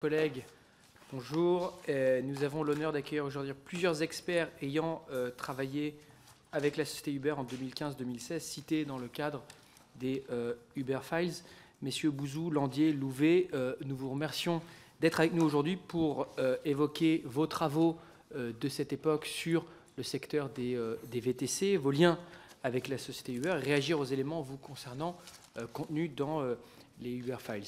Collègues, bonjour. Nous avons l'honneur d'accueillir aujourd'hui plusieurs experts ayant travaillé avec la société Uber en 2015-2016, cités dans le cadre des Uber Files. Messieurs Bouzou, Landier, Louvet, nous vous remercions d'être avec nous aujourd'hui pour évoquer vos travaux de cette époque sur le secteur des VTC, vos liens avec la société Uber, et réagir aux éléments vous concernant contenus dans les Uber Files.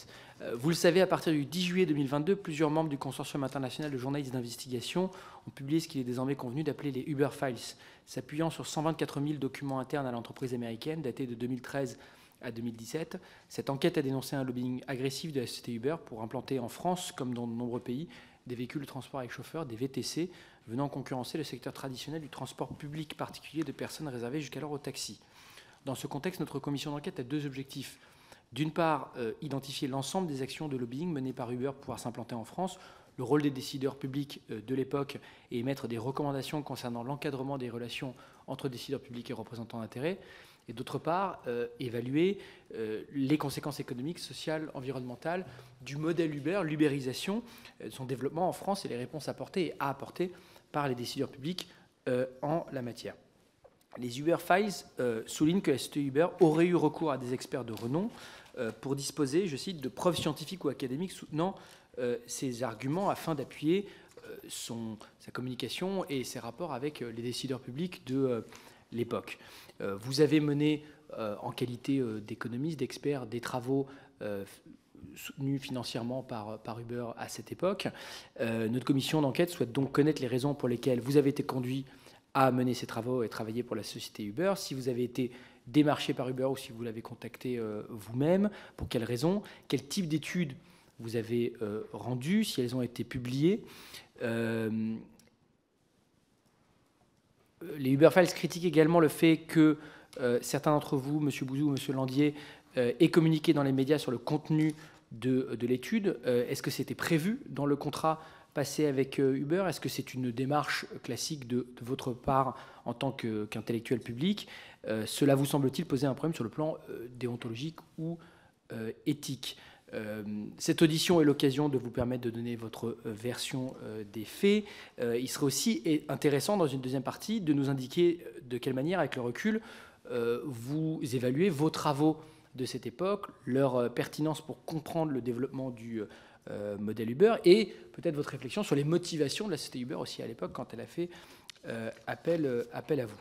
Vous le savez, à partir du 10 juillet 2022, plusieurs membres du consortium international de journalistes d'investigation ont publié ce qu'il est désormais convenu d'appeler les Uber Files, s'appuyant sur 124 000 documents internes à l'entreprise américaine, datés de 2013 à 2017. Cette enquête a dénoncé un lobbying agressif de la société Uber pour implanter en France, comme dans de nombreux pays, des véhicules de transport avec chauffeur, des VTC, venant concurrencer le secteur traditionnel du transport public particulier de personnes réservé jusqu'alors aux taxis. Dans ce contexte, notre commission d'enquête a deux objectifs. D'une part, identifier l'ensemble des actions de lobbying menées par Uber pour pouvoir s'implanter en France, le rôle des décideurs publics de l'époque et émettre des recommandations concernant l'encadrement des relations entre décideurs publics et représentants d'intérêts. Et d'autre part, évaluer les conséquences économiques, sociales, environnementales du modèle Uber, l'ubérisation, son développement en France et les réponses apportées et à apporter par les décideurs publics en la matière. Les Uber Files soulignent que la société Uber aurait eu recours à des experts de renom pour disposer, je cite, de preuves scientifiques ou académiques soutenant ses arguments afin d'appuyer sa communication et ses rapports avec les décideurs publics de l'époque. Vous avez mené, en qualité d'économiste, d'expert, des travaux soutenus financièrement par Uber à cette époque. Notre commission d'enquête souhaite donc connaître les raisons pour lesquelles vous avez été conduit à mener ces travaux et travailler pour la société Uber, si vous avez été démarché par Uber ou si vous l'avez contacté vous-même, pour quelles raisons, quel type d'études vous avez rendues, si elles ont été publiées. Les Uber Files critiquent également le fait que certains d'entre vous, M. Bouzou ou M. Landier, aient communiqué dans les médias sur le contenu de l'étude. Est-ce que c'était prévu dans le contrat passé avec Uber? Est-ce que c'est une démarche classique de votre part en tant qu'intellectuel public? Cela vous semble-t-il poser un problème sur le plan déontologique ou éthique? Cette audition est l'occasion de vous permettre de donner votre version des faits. Il serait aussi intéressant, dans une deuxième partie, de nous indiquer de quelle manière, avec le recul, vous évaluez vos travaux de cette époque, leur pertinence pour comprendre le développement du modèle Uber et peut-être votre réflexion sur les motivations de la société Uber aussi à l'époque quand elle a fait appel à vous.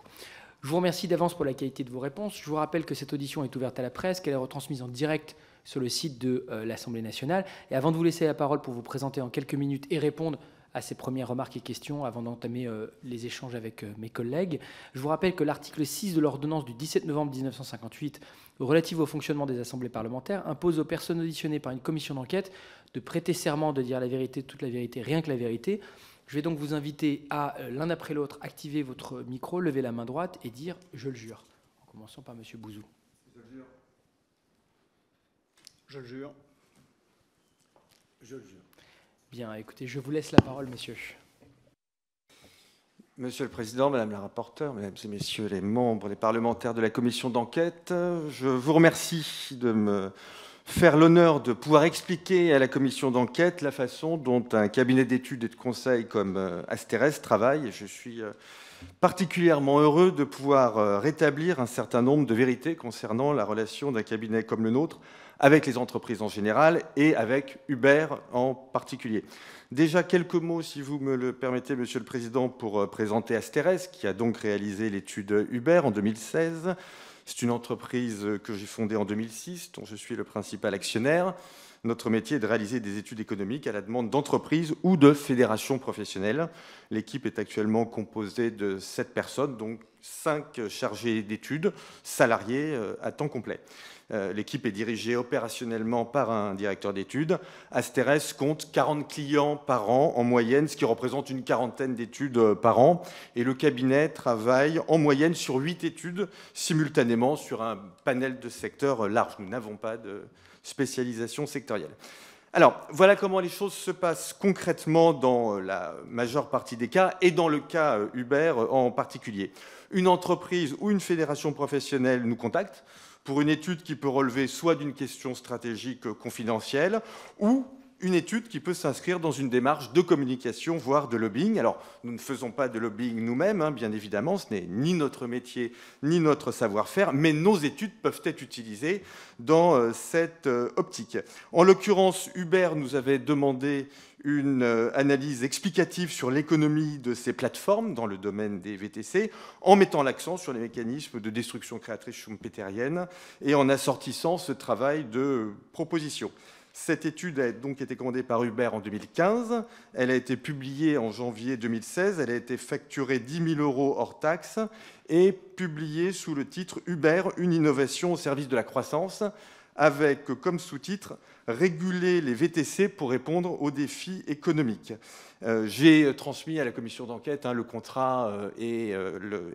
Je vous remercie d'avance pour la qualité de vos réponses. Je vous rappelle que cette audition est ouverte à la presse, qu'elle est retransmise en direct sur le site de l'Assemblée nationale. Et avant de vous laisser la parole pour vous présenter en quelques minutes et répondre à ces premières remarques et questions avant d'entamer les échanges avec mes collègues, je vous rappelle que l'article 6 de l'ordonnance du 17 novembre 1958 relative au fonctionnement des assemblées parlementaires impose aux personnes auditionnées par une commission d'enquête de prêter serment de dire la vérité, toute la vérité, rien que la vérité. Je vais donc vous inviter à, l'un après l'autre, activer votre micro, lever la main droite et dire « je le jure ». En commençant par M. Bouzou. Je le jure. Je le jure. Je le jure. Bien, écoutez, je vous laisse la parole, monsieur. Monsieur le Président, Madame la rapporteure, Mesdames et Messieurs les membres, les parlementaires de la commission d'enquête, je vous remercie de me faire l'honneur de pouvoir expliquer à la commission d'enquête la façon dont un cabinet d'études et de conseil comme Asterès travaille. Et je suis particulièrement heureux de pouvoir rétablir un certain nombre de vérités concernant la relation d'un cabinet comme le nôtre avec les entreprises en général et avec Uber en particulier. Déjà quelques mots, si vous me le permettez, Monsieur le Président, pour présenter Asterès, qui a donc réalisé l'étude Uber en 2016. C'est une entreprise que j'ai fondée en 2006, dont je suis le principal actionnaire. Notre métier est de réaliser des études économiques à la demande d'entreprises ou de fédérations professionnelles. L'équipe est actuellement composée de 7 personnes, donc 5 chargés d'études, salariés à temps complet. L'équipe est dirigée opérationnellement par un directeur d'études. Asterès compte 40 clients par an en moyenne, ce qui représente une quarantaine d'études par an. Et le cabinet travaille en moyenne sur 8 études simultanément sur un panel de secteurs large. Nous n'avons pas de spécialisation sectorielle. Alors, voilà comment les choses se passent concrètement dans la majeure partie des cas et dans le cas Uber en particulier. Une entreprise ou une fédération professionnelle nous contacte pour une étude qui peut relever soit d'une question stratégique confidentielle ou une étude qui peut s'inscrire dans une démarche de communication, voire de lobbying. Alors, nous ne faisons pas de lobbying nous-mêmes, hein, bien évidemment, ce n'est ni notre métier, ni notre savoir-faire, mais nos études peuvent être utilisées dans cette optique. En l'occurrence, Uber nous avait demandé une analyse explicative sur l'économie de ces plateformes dans le domaine des VTC, en mettant l'accent sur les mécanismes de destruction créatrice schumpeterienne et en assortissant ce travail de propositions. Cette étude a donc été commandée par Uber en 2015. Elle a été publiée en janvier 2016. Elle a été facturée 10 000 € hors taxes et publiée sous le titre « Uber, une innovation au service de la croissance », avec comme sous-titre « Réguler les VTC pour répondre aux défis économiques ». J'ai transmis à la commission d'enquête le contrat et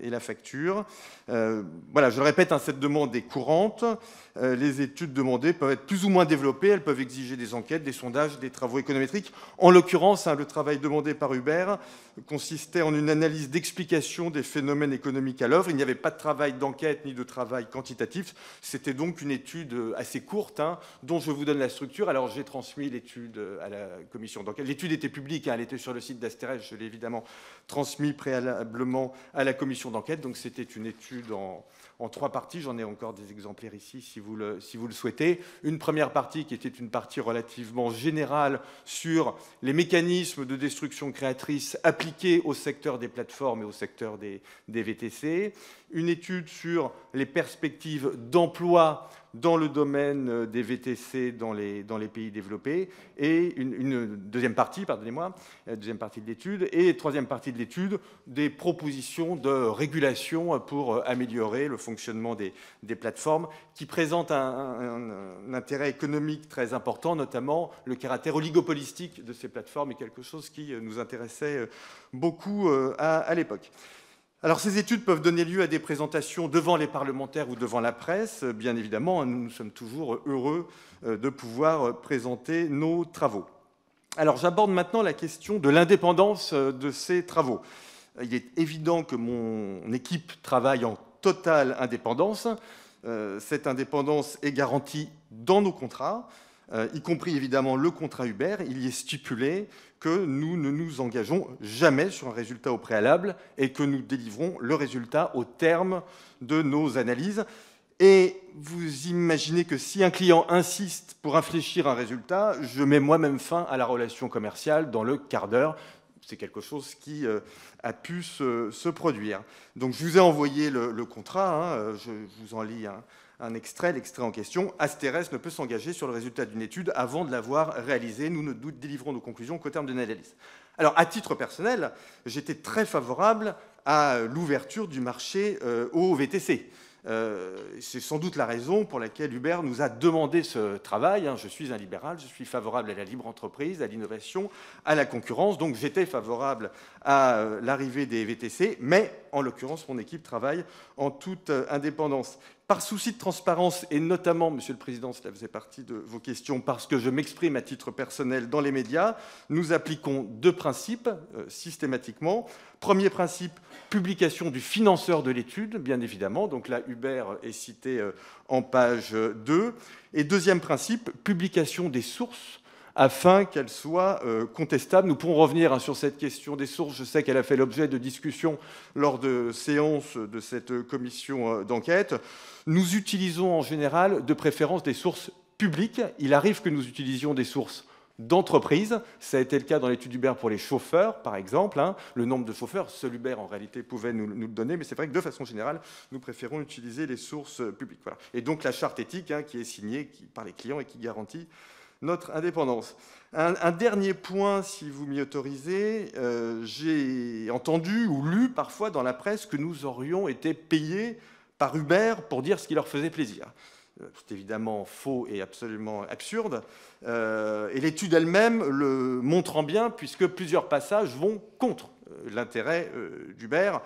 la facture. Voilà, je le répète, cette demande est courante. Les études demandées peuvent être plus ou moins développées. Elles peuvent exiger des enquêtes, des sondages, des travaux économétriques. En l'occurrence, le travail demandé par Uber consistait en une analyse d'explication des phénomènes économiques à l'œuvre. Il n'y avait pas de travail d'enquête ni de travail quantitatif. C'était donc une étude assez courte, dont je vous donne la structure. Alors, j'ai transmis l'étude à la commission d'enquête. L'étude était publique, elle était sur le site d'Asterès. Je l'ai évidemment transmis préalablement à la commission d'enquête. Donc, c'était une étude en 3 parties. J'en ai encore des exemplaires ici, si vous le souhaitez. Une première partie qui était une partie relativement générale sur les mécanismes de destruction créatrice appliqués au secteur des plateformes et au secteur des VTC. Une étude sur les perspectives d'emploi dans le domaine des VTC dans les pays développés, et une deuxième partie, deuxième partie de l'étude, et troisième partie de l'étude, des propositions de régulation pour améliorer le fonctionnement des plateformes, qui présentent un intérêt économique très important, notamment le caractère oligopolistique de ces plateformes, est quelque chose qui nous intéressait beaucoup à l'époque. Alors, ces études peuvent donner lieu à des présentations devant les parlementaires ou devant la presse. Bien évidemment, nous sommes toujours heureux de pouvoir présenter nos travaux. Alors, j'aborde maintenant la question de l'indépendance de ces travaux. Il est évident que mon équipe travaille en totale indépendance. Cette indépendance est garantie dans nos contrats, y compris évidemment le contrat Uber. Il y est stipulé que nous ne nous engageons jamais sur un résultat au préalable et que nous délivrons le résultat au terme de nos analyses. Et vous imaginez que si un client insiste pour infléchir un résultat, je mets moi-même fin à la relation commerciale dans le quart d'heure. C'est quelque chose qui a pu se produire. Donc je vous ai envoyé le contrat, je vous en lis un extrait, l'extrait en question. Asterès ne peut s'engager sur le résultat d'une étude avant de l'avoir réalisée. Nous ne délivrons nos conclusions qu'au terme d'une analyse. Alors, à titre personnel, j'étais très favorable à l'ouverture du marché au VTC. C'est sans doute la raison pour laquelle Uber nous a demandé ce travail. Je suis un libéral, je suis favorable à la libre entreprise, à l'innovation, à la concurrence. Donc j'étais favorable à l'arrivée des VTC, mais en l'occurrence, mon équipe travaille en toute indépendance. Par souci de transparence, et notamment, Monsieur le Président, cela faisait partie de vos questions, parce que je m'exprime à titre personnel dans les médias, nous appliquons 2 principes systématiquement. Premier principe, publication du financeur de l'étude, bien évidemment. Donc là, Uber est cité en page 2. Et deuxième principe, publication des sources, afin qu'elles soient contestables. Nous pourrons revenir sur cette question des sources. Je sais qu'elle a fait l'objet de discussions lors de séances de cette commission d'enquête. Nous utilisons en général de préférence des sources publiques. Il arrive que nous utilisions des sources d'entreprises. Ça a été le cas dans l'étude Uber pour les chauffeurs, par exemple. Le nombre de chauffeurs, seul Uber en réalité pouvait nous le donner, mais c'est vrai que de façon générale, nous préférons utiliser les sources publiques. Voilà. Et donc la charte éthique qui est signée par les clients et qui garantit notre indépendance. Un dernier point, si vous m'y autorisez, j'ai entendu ou lu parfois dans la presse que nous aurions été payés par Uber pour dire ce qui leur faisait plaisir. C'est évidemment faux et absolument absurde. Et l'étude elle-même le montre en bien, puisque plusieurs passages vont contre l'intérêt d'Uber.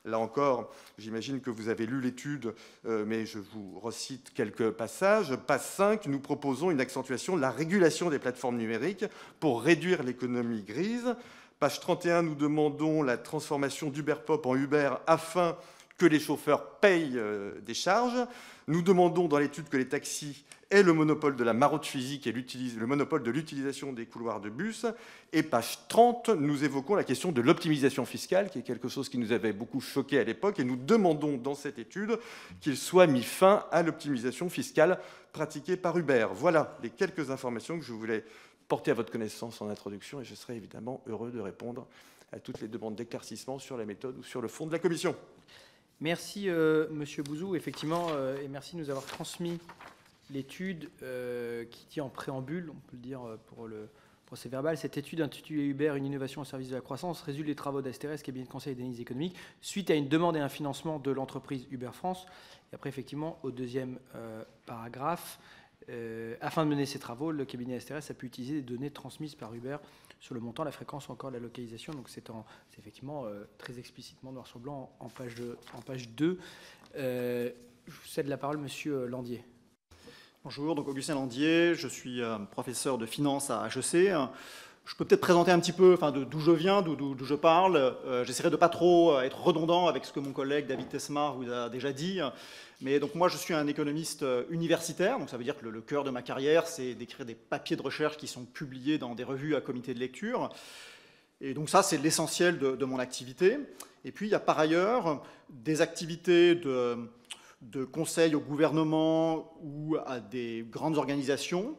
Là encore, j'imagine que vous avez lu l'étude, mais je vous recite quelques passages. Page 5, nous proposons une accentuation de la régulation des plateformes numériques pour réduire l'économie grise. Page 31, nous demandons la transformation d'Uberpop en Uber afin que les chauffeurs payent des charges. Nous demandons dans l'étude que les taxis aient le monopole de la marotte physique et le monopole de l'utilisation des couloirs de bus. Et page 30, nous évoquons la question de l'optimisation fiscale, qui est quelque chose qui nous avait beaucoup choqué à l'époque. Et nous demandons dans cette étude qu'il soit mis fin à l'optimisation fiscale pratiquée par Uber. Voilà les quelques informations que je voulais porter à votre connaissance en introduction. Et je serai évidemment heureux de répondre à toutes les demandes d'éclaircissement sur la méthode ou sur le fond de la commission. Merci, Monsieur Bouzou, effectivement, et merci de nous avoir transmis l'étude qui dit en préambule, on peut le dire pour le procès-verbal, cette étude intitulée Uber, une innovation au service de la croissance, résulte des travaux d'Asteres, cabinet de conseil et d'analyse économique, suite à une demande et un financement de l'entreprise Uber France. Et après, effectivement, au deuxième paragraphe, afin de mener ces travaux, le cabinet Asteres a pu utiliser des données transmises par Uber sur le montant, la fréquence ou encore la localisation. Donc c'est effectivement très explicitement noir sur blanc en page 2. Je vous cède la parole, Monsieur Landier. Bonjour, donc Augustin Landier, je suis professeur de finance à HEC. Je peux peut-être présenter un petit peu d'où je viens, d'où je parle. J'essaierai de ne pas trop être redondant avec ce que mon collègue David Tesmar vous a déjà dit. Mais donc moi, je suis un économiste universitaire, donc ça veut dire que le cœur de ma carrière, c'est d'écrire des papiers de recherche qui sont publiés dans des revues à comité de lecture. Et donc ça, c'est l'essentiel de mon activité. Et puis, il y a par ailleurs des activités de conseil au gouvernement ou à des grandes organisations,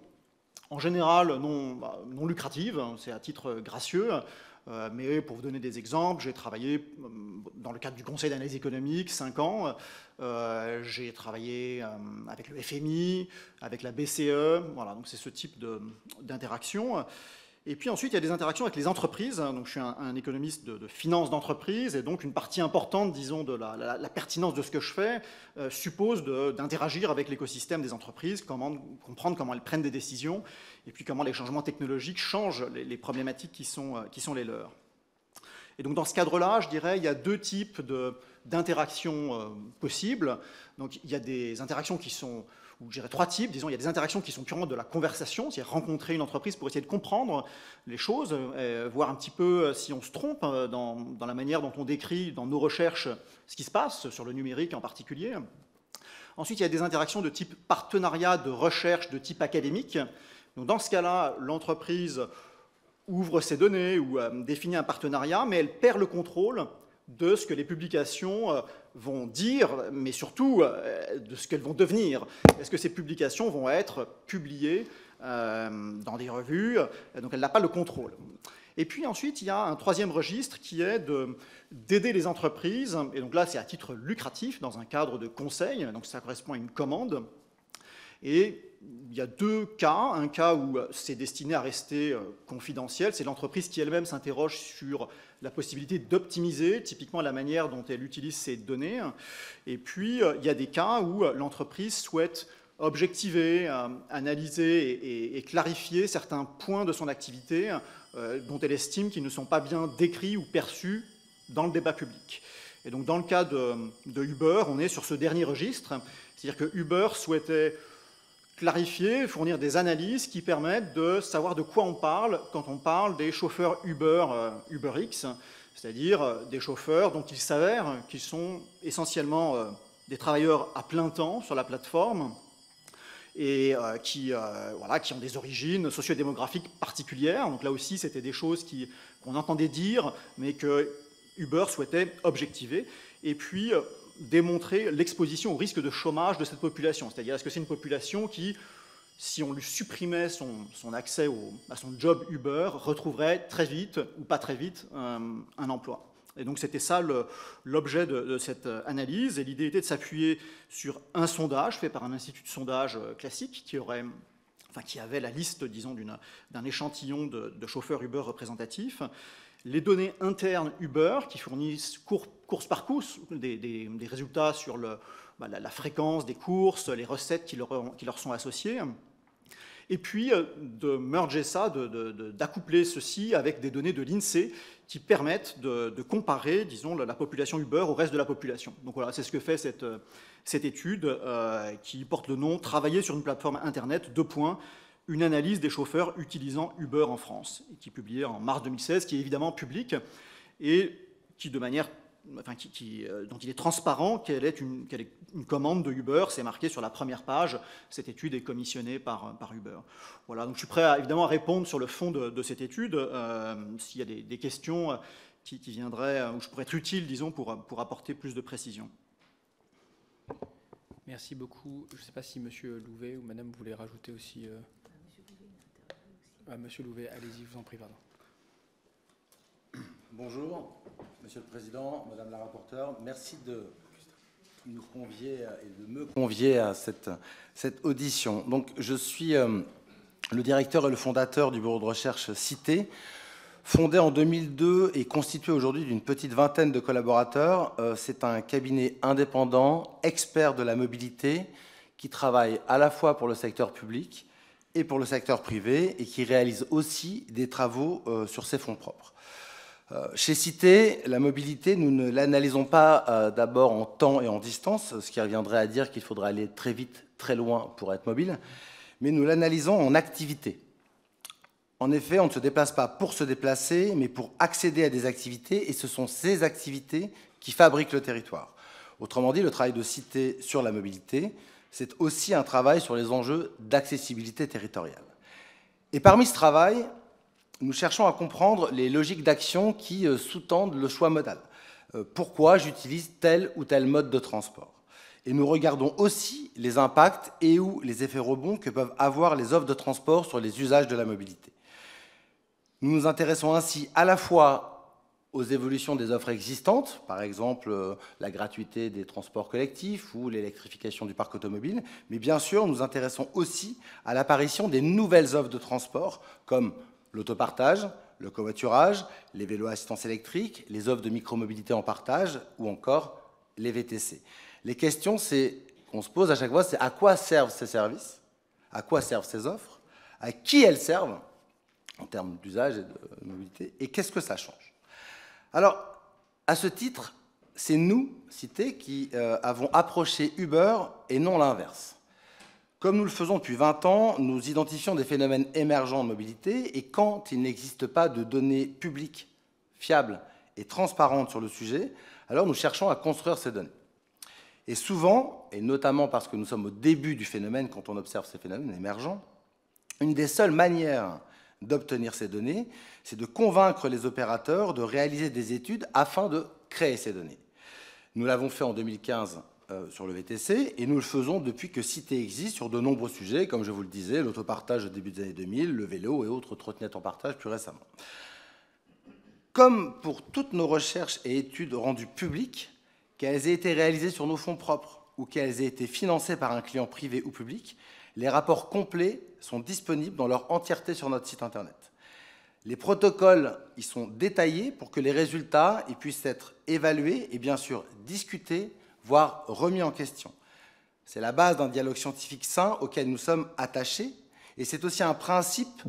en général non lucratives, c'est à titre gracieux, mais pour vous donner des exemples, j'ai travaillé dans le cadre du Conseil d'analyse économique 5 ans, j'ai travaillé avec le FMI, avec la BCE, voilà, donc c'est ce type d'interaction. Et puis ensuite, il y a des interactions avec les entreprises. Donc, je suis un économiste de finance d'entreprise, et donc une partie importante, disons, de la pertinence de ce que je fais suppose d'interagir avec l'écosystème des entreprises, comprendre comment elles prennent des décisions, et puis comment les changements technologiques changent les problématiques qui sont les leurs. Et donc, dans ce cadre-là, je dirais, il y a deux types d'interactions possibles. Donc, il y a des interactions qui sont, ou je dirais trois types, disons, il y a des interactions qui sont purement de la conversation, c'est-à-dire rencontrer une entreprise pour essayer de comprendre les choses, voir un petit peu si on se trompe dans la manière dont on décrit dans nos recherches ce qui se passe, sur le numérique en particulier. Ensuite, il y a des interactions de type partenariat de recherche, de type académique. Donc, dans ce cas-là, l'entreprise ouvre ses données ou définit un partenariat, mais elle perd le contrôle de ce que les publications vont dire, mais surtout de ce qu'elles vont devenir. Est-ce que ces publications vont être publiées dans des revues? Donc elle n'a pas le contrôle. Et puis ensuite, il y a un troisième registre qui est d'aider les entreprises, et donc là c'est à titre lucratif dans un cadre de conseil, donc ça correspond à une commande. Et il y a deux cas. Un cas où c'est destiné à rester confidentiel, c'est l'entreprise qui elle-même s'interroge sur la possibilité d'optimiser typiquement la manière dont elle utilise ses données. Et puis, il y a des cas où l'entreprise souhaite objectiver, analyser et clarifier certains points de son activité dont elle estime qu'ils ne sont pas bien décrits ou perçus dans le débat public. Et donc, dans le cas de Uber, on est sur ce dernier registre, c'est-à-dire que Uber souhaitait clarifier, fournir des analyses qui permettent de savoir de quoi on parle quand on parle des chauffeurs UberX, c'est-à-dire des chauffeurs dont il s'avère qu'ils sont essentiellement des travailleurs à plein temps sur la plateforme et qui ont des origines socio-démographiques particulières. Donc là aussi, c'était des choses qu'on entendait dire, mais que Uber souhaitait objectiver. Et puis, démontrer l'exposition au risque de chômage de cette population. C'est-à-dire, est-ce que c'est une population qui, si on lui supprimait son accès à son job Uber, retrouverait très vite, ou pas très vite, un emploi? Et donc, c'était ça l'objet de cette analyse. Et l'idée était de s'appuyer sur un sondage fait par un institut de sondage classique qui avait la liste, disons, d'un échantillon de chauffeurs Uber représentatifs. Les données internes Uber qui fournissent course par course des résultats sur la fréquence des courses, les recettes qui leur sont associées. Et puis de merger ça, d'accoupler ceci avec des données de l'INSEE qui permettent de comparer, disons, la population Uber au reste de la population. Donc voilà, c'est ce que fait cette étude qui porte le nom « Travailler sur une plateforme Internet, : une analyse des chauffeurs utilisant Uber en France », et qui est publiée en mars 2016, qui est évidemment publique et qui, de manière dont il est transparent qu'elle est une commande de Uber. C'est marqué sur la première page. Cette étude est commissionnée par Uber. Voilà, donc je suis prêt évidemment à répondre sur le fond de cette étude, s'il y a des questions qui viendraient, où je pourrais être utile, disons, pour apporter plus de précision. Merci beaucoup. Je ne sais pas si M. Louvet ou Madame voulait rajouter aussi. Monsieur Louvet, allez-y, je vous en prie, pardon. Bonjour, Monsieur le Président, Madame la rapporteure. Merci de nous convier et de me convier à cette audition. Donc, je suis le directeur et le fondateur du bureau de recherche Cité, fondé en 2002 et constitué aujourd'hui d'une petite vingtaine de collaborateurs. C'est un cabinet indépendant, expert de la mobilité, qui travaille à la fois pour le secteur public et pour le secteur privé et qui réalise aussi des travaux sur ses fonds propres. Chez Cité, la mobilité, nous ne l'analysons pas d'abord en temps et en distance, ce qui reviendrait à dire qu'il faudrait aller très vite, très loin pour être mobile, mais nous l'analysons en activité. En effet, on ne se déplace pas pour se déplacer, mais pour accéder à des activités, et ce sont ces activités qui fabriquent le territoire. Autrement dit, le travail de Cité sur la mobilité, c'est aussi un travail sur les enjeux d'accessibilité territoriale. Et parmi ce travail, nous cherchons à comprendre les logiques d'action qui sous-tendent le choix modal. Pourquoi j'utilise tel ou tel mode de transport? Et nous regardons aussi les impacts et ou les effets rebonds que peuvent avoir les offres de transport sur les usages de la mobilité. Nous nous intéressons ainsi à la fois aux évolutions des offres existantes, par exemple la gratuité des transports collectifs ou l'électrification du parc automobile, mais bien sûr, nous nous intéressons aussi à l'apparition des nouvelles offres de transport, comme l'autopartage, le covoiturage, les vélos à assistance électrique, les offres de micromobilité en partage ou encore les VTC. Les questions qu'on se pose à chaque fois, c'est à quoi servent ces services, à quoi servent ces offres, à qui elles servent en termes d'usage et de mobilité, et qu'est-ce que ça change? Alors, à ce titre, c'est nous, Cité, qui avons approché Uber et non l'inverse. Comme nous le faisons depuis 20 ans, nous identifions des phénomènes émergents de mobilité et quand il n'existe pas de données publiques, fiables et transparentes sur le sujet, alors nous cherchons à construire ces données. Et souvent, et notamment parce que nous sommes au début du phénomène, quand on observe ces phénomènes émergents, une des seules manières d'obtenir ces données, c'est de convaincre les opérateurs de réaliser des études afin de créer ces données. Nous l'avons fait en 2015 sur le VTC, et nous le faisons depuis que Cité existe sur de nombreux sujets, comme je vous le disais, l'autopartage au début des années 2000, le vélo et autres trottinettes en partage plus récemment. Comme pour toutes nos recherches et études rendues publiques, qu'elles aient été réalisées sur nos fonds propres ou qu'elles aient été financées par un client privé ou public, les rapports complets sont disponibles dans leur entièreté sur notre site Internet. Les protocoles y sont détaillés pour que les résultats y puissent être évalués et bien sûr discutés, voire remis en question. C'est la base d'un dialogue scientifique sain auquel nous sommes attachés et c'est aussi un principe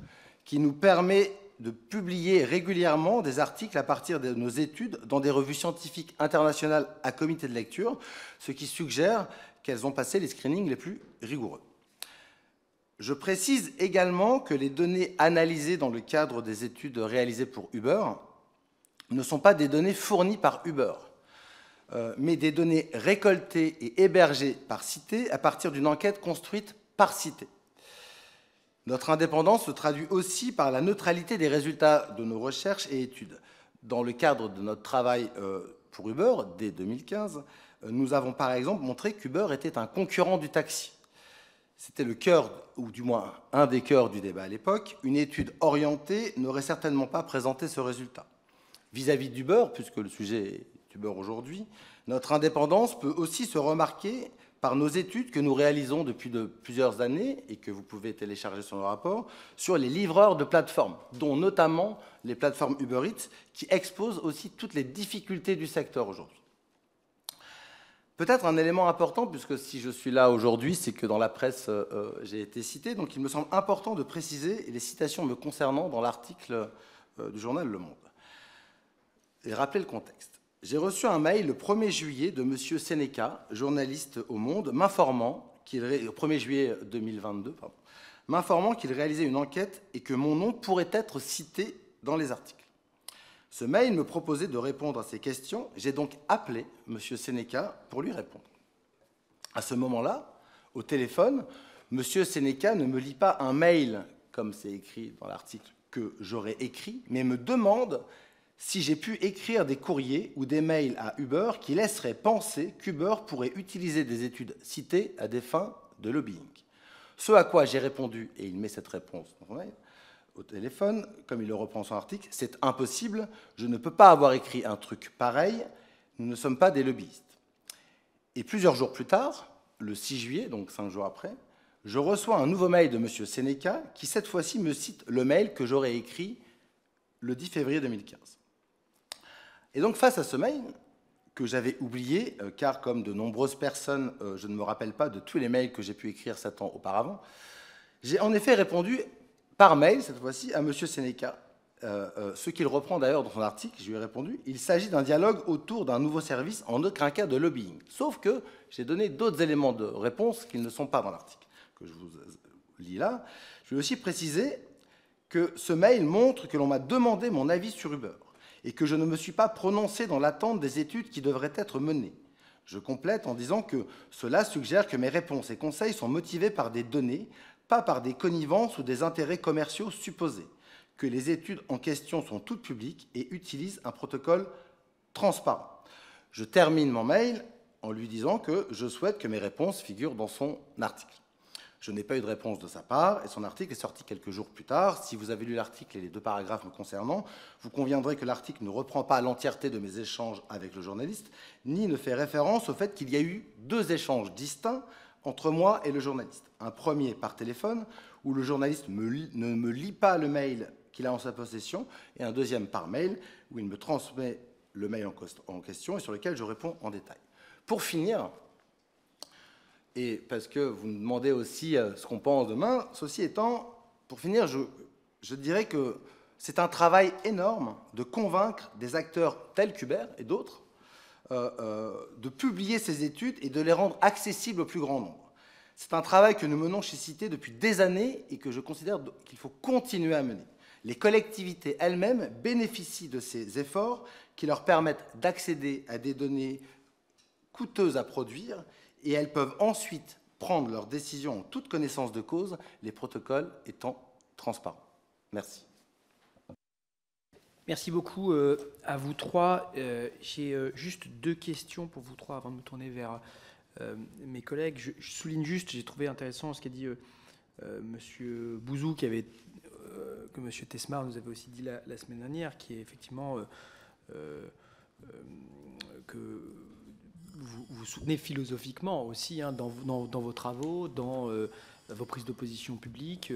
qui nous permet de publier régulièrement des articles à partir de nos études dans des revues scientifiques internationales à comité de lecture, ce qui suggère qu'elles ont passé les screenings les plus rigoureux. Je précise également que les données analysées dans le cadre des études réalisées pour Uber ne sont pas des données fournies par Uber, mais des données récoltées et hébergées par Cité à partir d'une enquête construite par Cité. Notre indépendance se traduit aussi par la neutralité des résultats de nos recherches et études. Dans le cadre de notre travail pour Uber, dès 2015, nous avons par exemple montré qu'Uber était un concurrent du taxi. C'était le cœur, ou du moins un des cœurs du débat à l'époque. Une étude orientée n'aurait certainement pas présenté ce résultat. Vis-à-vis d'Uber, puisque le sujet est Uber aujourd'hui, notre indépendance peut aussi se remarquer par nos études que nous réalisons depuis plusieurs années et que vous pouvez télécharger sur nos rapports, sur les livreurs de plateformes, dont notamment les plateformes Uber Eats, qui exposent aussi toutes les difficultés du secteur aujourd'hui. Peut-être un élément important, puisque si je suis là aujourd'hui, c'est que dans la presse, j'ai été cité, donc il me semble important de préciser les citations me concernant dans l'article du journal Le Monde. Et rappeler le contexte. J'ai reçu un mail le 1er juillet de M. Seneca, journaliste au Monde, m'informant qu'il 1er juillet 2022, m'informant qu'il réalisait une enquête et que mon nom pourrait être cité dans les articles. Ce mail me proposait de répondre à ces questions. J'ai donc appelé M. Seneca pour lui répondre. À ce moment-là, au téléphone, M. Seneca ne me lit pas un mail, comme c'est écrit dans l'article, que j'aurais écrit, mais me demande si j'ai pu écrire des courriers ou des mails à Uber qui laisseraient penser qu'Uber pourrait utiliser des études citées à des fins de lobbying. Ce à quoi j'ai répondu, et il met cette réponse dans son mail, au téléphone, comme il le reprend dans son article, c'est impossible, je ne peux pas avoir écrit un truc pareil, nous ne sommes pas des lobbyistes. Et plusieurs jours plus tard, le 6 juillet, donc 5 jours après, je reçois un nouveau mail de M. Seneca qui, cette fois-ci, me cite le mail que j'aurais écrit le 10 février 2015. Et donc, face à ce mail, que j'avais oublié, car comme de nombreuses personnes, je ne me rappelle pas de tous les mails que j'ai pu écrire 7 ans auparavant, j'ai en effet répondu par mail, cette fois-ci, à M. Seneca, ce qu'il reprend d'ailleurs dans son article. Je lui ai répondu, il s'agit d'un dialogue autour d'un nouveau service, en aucun cas de lobbying. Sauf que j'ai donné d'autres éléments de réponse qui ne sont pas dans l'article, que je vous lis là. Je vais aussi préciser que ce mail montre que l'on m'a demandé mon avis sur Uber et que je ne me suis pas prononcé dans l'attente des études qui devraient être menées. Je complète en disant que cela suggère que mes réponses et conseils sont motivés par des données, pas par des connivences ou des intérêts commerciaux supposés, que les études en question sont toutes publiques et utilisent un protocole transparent. Je termine mon mail en lui disant que je souhaite que mes réponses figurent dans son article. Je n'ai pas eu de réponse de sa part et son article est sorti quelques jours plus tard. Si vous avez lu l'article et les 2 paragraphes me concernant, vous conviendrez que l'article ne reprend pas l'entièreté de mes échanges avec le journaliste, ni ne fait référence au fait qu'il y a eu 2 échanges distincts entre moi et le journaliste. Un premier par téléphone, où le journaliste ne me lit pas le mail qu'il a en sa possession, et un deuxième par mail, où il me transmet le mail en question et sur lequel je réponds en détail. Pour finir, et parce que vous me demandez aussi ce qu'on pense demain, ceci étant, pour finir, je dirais que c'est un travail énorme de convaincre des acteurs tels qu'Uber et d'autres de publier ces études et de les rendre accessibles au plus grand nombre. C'est un travail que nous menons chez Cité depuis des années et que je considère qu'il faut continuer à mener. Les collectivités elles-mêmes bénéficient de ces efforts qui leur permettent d'accéder à des données coûteuses à produire et elles peuvent ensuite prendre leurs décisions en toute connaissance de cause, les protocoles étant transparents. Merci. Merci beaucoup à vous trois. J'ai juste 2 questions pour vous trois avant de me tourner vers mes collègues. Je souligne juste, j'ai trouvé intéressant ce qu'a dit M. Bouzou, que M. Tesmar nous avait aussi dit la semaine dernière, qui est effectivement que vous soutenez philosophiquement aussi dans vos travaux, dans vos prises d'opposition publiques,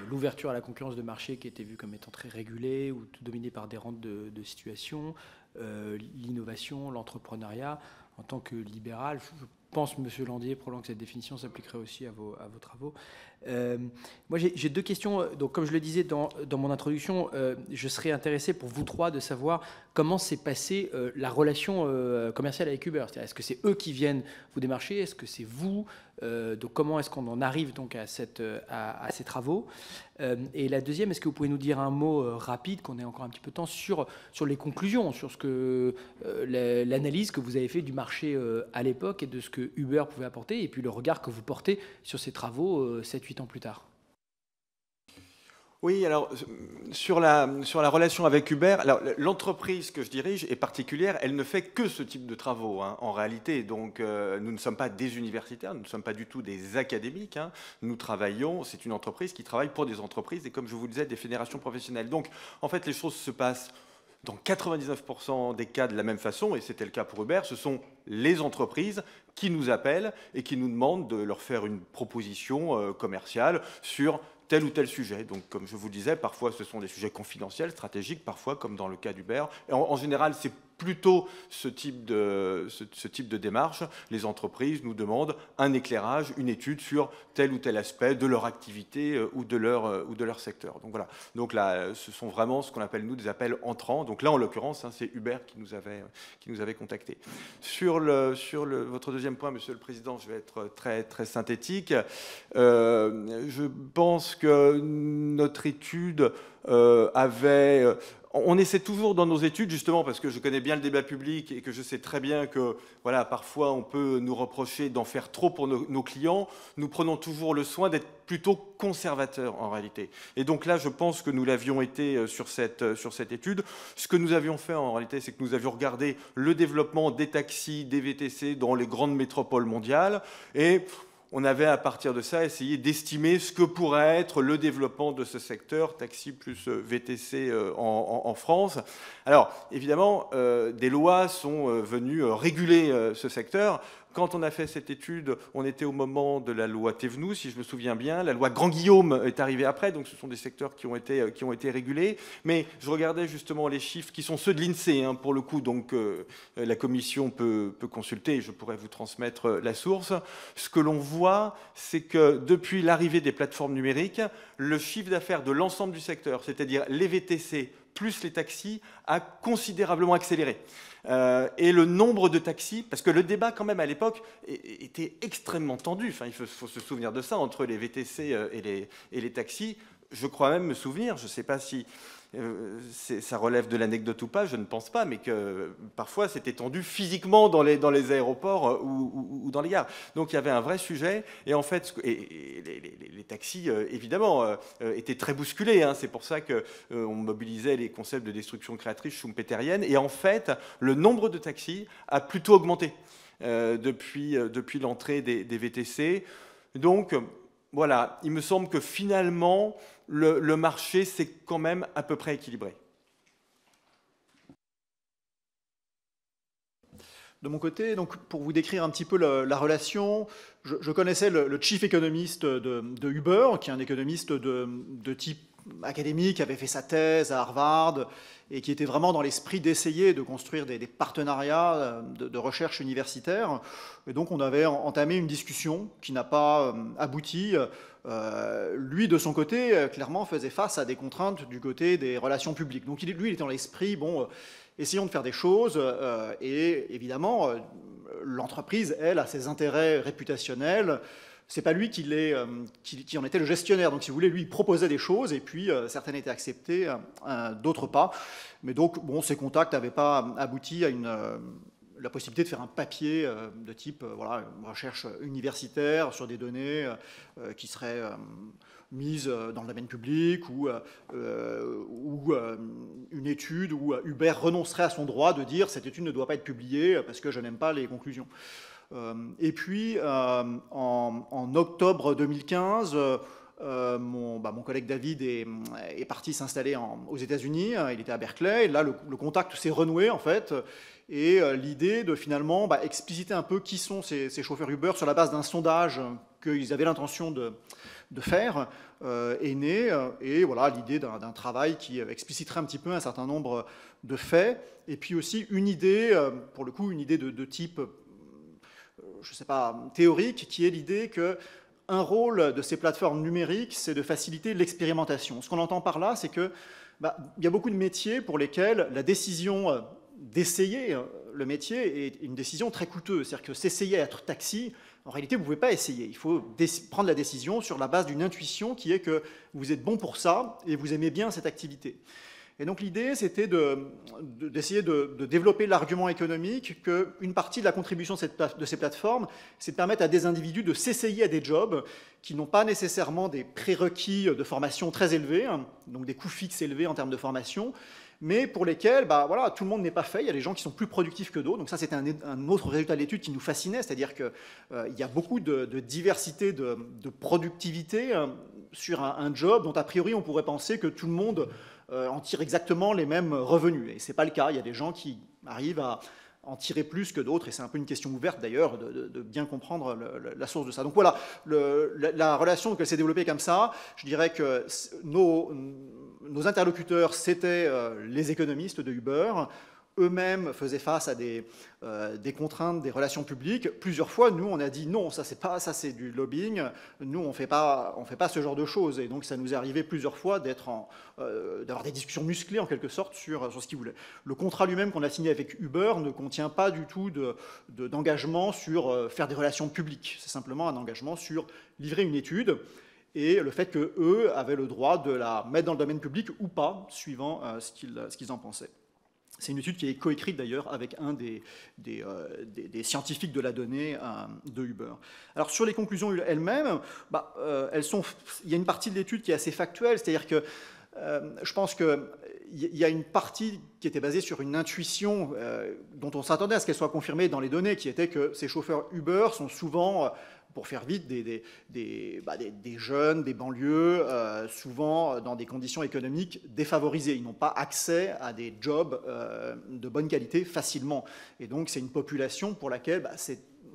l'ouverture à la concurrence de marché qui était vue comme étant très régulée ou dominée par des rentes de situation, l'innovation, l'entrepreneuriat. En tant que libéral, je pense, M. Landier, probablement que cette définition s'appliquerait aussi à vos travaux. Moi, j'ai 2 questions. Donc, comme je le disais dans mon introduction, je serais intéressé pour vous trois de savoir comment s'est passée la relation commerciale avec Uber. C'est-à-dire, est-ce que c'est eux qui viennent vous démarcher? Est-ce que c'est vous? Donc, comment est-ce qu'on en arrive donc à ces travaux? Et la deuxième, est-ce que vous pouvez nous dire un mot rapide, qu'on ait encore un petit peu de temps, sur les conclusions, sur l'analyse que vous avez fait du marché à l'époque et de ce que Uber pouvait apporter, et puis le regard que vous portez sur ces travaux 7-8 ans plus tard? Oui, alors sur la relation avec Uber, l'entreprise que je dirige est particulière, elle ne fait que ce type de travaux en réalité. Donc nous ne sommes pas des universitaires, nous ne sommes pas du tout des académiques. Nous travaillons, c'est une entreprise qui travaille pour des entreprises et comme je vous le disais, des fédérations professionnelles. Donc en fait les choses se passent dans 99% des cas de la même façon, et c'était le cas pour Uber. Ce sont les entreprises qui nous appellent et qui nous demandent de leur faire une proposition commerciale sur tel ou tel sujet. Donc, comme je vous le disais, parfois ce sont des sujets confidentiels, stratégiques, parfois, comme dans le cas d'Uber. Et en général, c'est plutôt ce type de démarche. Les entreprises nous demandent un éclairage, une étude sur tel ou tel aspect de leur activité ou de leur secteur. Donc voilà. Donc là, ce sont vraiment ce qu'on appelle, nous, des appels entrants. Donc là, en l'occurrence, c'est Uber qui nous avait contactés. Sur votre deuxième point, Monsieur le Président, je vais être très, très synthétique. Je pense que notre étude avait on essaie toujours dans nos études, justement, parce que je connais bien le débat public et que je sais très bien que, voilà, parfois on peut nous reprocher d'en faire trop pour nos clients, nous prenons toujours le soin d'être plutôt conservateurs en réalité. Et donc là, je pense que nous l'avions été sur cette étude. Ce que nous avions fait en réalité, c'est que nous avions regardé le développement des taxis, des VTC dans les grandes métropoles mondiales et on avait à partir de ça essayé d'estimer ce que pourrait être le développement de ce secteur, taxi plus VTC en France. Alors évidemment, des lois sont venues réguler ce secteur. Quand on a fait cette étude, on était au moment de la loi Thévenoud, si je me souviens bien. La loi Grand-Guillaume est arrivée après, donc ce sont des secteurs qui ont été régulés. Mais je regardais justement les chiffres qui sont ceux de l'INSEE, hein, pour le coup, donc la commission peut consulter et je pourrais vous transmettre la source. Ce que l'on voit, c'est que depuis l'arrivée des plateformes numériques, le chiffre d'affaires de l'ensemble du secteur, c'est-à-dire les VTC plus les taxis, a considérablement accéléré. Et le nombre de taxis, parce que le débat quand même à l'époque était extrêmement tendu, enfin, il faut se souvenir de ça, entre les VTC et les taxis. Je crois même me souvenir, je ne sais pas si ça relève de l'anecdote ou pas, je ne pense pas, mais que parfois c'était tendu physiquement dans les aéroports ou dans les gares. Donc il y avait un vrai sujet, et en fait, les taxis, évidemment, étaient très bousculés. Hein. C'est pour ça qu'on mobilisait les concepts de destruction créatrice schumpeterienne, et en fait, le nombre de taxis a plutôt augmenté depuis l'entrée des VTC. Donc, voilà, il me semble que finalement, le marché, c'est quand même à peu près équilibré. De mon côté, donc, pour vous décrire un petit peu la relation, je connaissais le chief économiste de Uber, qui est un économiste de type académique, qui avait fait sa thèse à Harvard, et qui était vraiment dans l'esprit d'essayer de construire des partenariats de recherche universitaire. Et donc on avait entamé une discussion qui n'a pas abouti. Lui, de son côté, clairement faisait face à des contraintes du côté des relations publiques. Donc lui, il était dans l'esprit, bon, essayons de faire des choses, et évidemment, l'entreprise, elle, a ses intérêts réputationnels. C'est pas lui qui en était le gestionnaire. Donc, si vous voulez, lui, il proposait des choses, et puis certaines étaient acceptées, d'autres pas. Mais donc, bon, ces contacts n'avaient pas abouti à la possibilité de faire un papier de type, voilà, une recherche universitaire sur des données qui seraient mises dans le domaine public, ou une étude où Uber renoncerait à son droit de dire cette étude ne doit pas être publiée parce que je n'aime pas les conclusions. Et puis, en octobre 2015, mon collègue David est parti s'installer aux États-Unis. Il était à Berkeley. Et là, le contact s'est renoué, en fait. Et l'idée de finalement expliciter un peu qui sont ces chauffeurs Uber sur la base d'un sondage qu'ils avaient l'intention de faire est née. Et voilà, l'idée d'un travail qui expliciterait un petit peu un certain nombre de faits. Et puis aussi une idée, pour le coup, une idée de type, je ne sais pas, théorique, qui est l'idée qu'un rôle de ces plateformes numériques, c'est de faciliter l'expérimentation. Ce qu'on entend par là, c'est qu'il y a beaucoup de métiers pour lesquels la décision d'essayer le métier est une décision très coûteuse. C'est-à-dire que s'essayer à être taxi, en réalité, vous ne pouvez pas essayer. Il faut prendre la décision sur la base d'une intuition qui est que vous êtes bon pour ça et vous aimez bien cette activité. Et donc l'idée, c'était d'essayer de développer l'argument économique qu'une partie de la contribution de ces plateformes, c'est de permettre à des individus de s'essayer à des jobs qui n'ont pas nécessairement des prérequis de formation très élevés, hein, donc des coûts fixes élevés en termes de formation, mais pour lesquels voilà, tout le monde n'est pas fait. Il y a des gens qui sont plus productifs que d'autres. Donc ça, c'était un autre résultat de l'étude qui nous fascinait, c'est-à-dire qu'il y a beaucoup de diversité de productivité sur un job dont, a priori, on pourrait penser que tout le monde en tire exactement les mêmes revenus. Et ce n'est pas le cas. Il y a des gens qui arrivent à en tirer plus que d'autres, et c'est un peu une question ouverte d'ailleurs de bien comprendre la source de ça. Donc voilà, la relation qu'elle s'est développée comme ça, je dirais que nos interlocuteurs, c'était les économistes de Uber. Eux-mêmes faisaient face à des contraintes des relations publiques. Plusieurs fois, nous, on a dit non, ça c'est du lobbying. Nous, on fait pas ce genre de choses. Et donc, ça nous est arrivé plusieurs fois d'avoir des discussions musclées en quelque sorte sur ce qu'ils voulaient. Le contrat lui-même qu'on a signé avec Uber ne contient pas du tout d'engagement sur faire des relations publiques. C'est simplement un engagement sur livrer une étude. et le fait qu'eux avaient le droit de la mettre dans le domaine public ou pas, suivant ce qu'ils en pensaient. C'est une étude qui est coécrite d'ailleurs avec un des scientifiques de la donnée de Uber. Alors sur les conclusions elles-mêmes, il y a une partie de l'étude qui est assez factuelle, c'est-à-dire que je pense qu'il y a une partie qui était basée sur une intuition dont on s'attendait à ce qu'elle soit confirmée dans les données, qui était que ces chauffeurs Uber sont souvent, pour faire vite, des jeunes, des banlieues, souvent dans des conditions économiques défavorisées. Ils n'ont pas accès à des jobs de bonne qualité facilement. Et donc c'est une population pour laquelle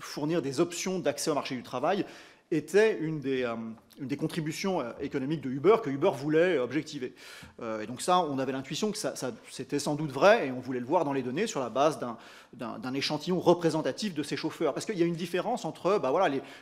fournir des options d'accès au marché du travail était une des contributions économiques de Uber que Uber voulait objectiver. Et donc ça, on avait l'intuition que c'était sans doute vrai, et on voulait le voir dans les données sur la base d'un échantillon représentatif de ces chauffeurs. Parce qu'il y a une différence entre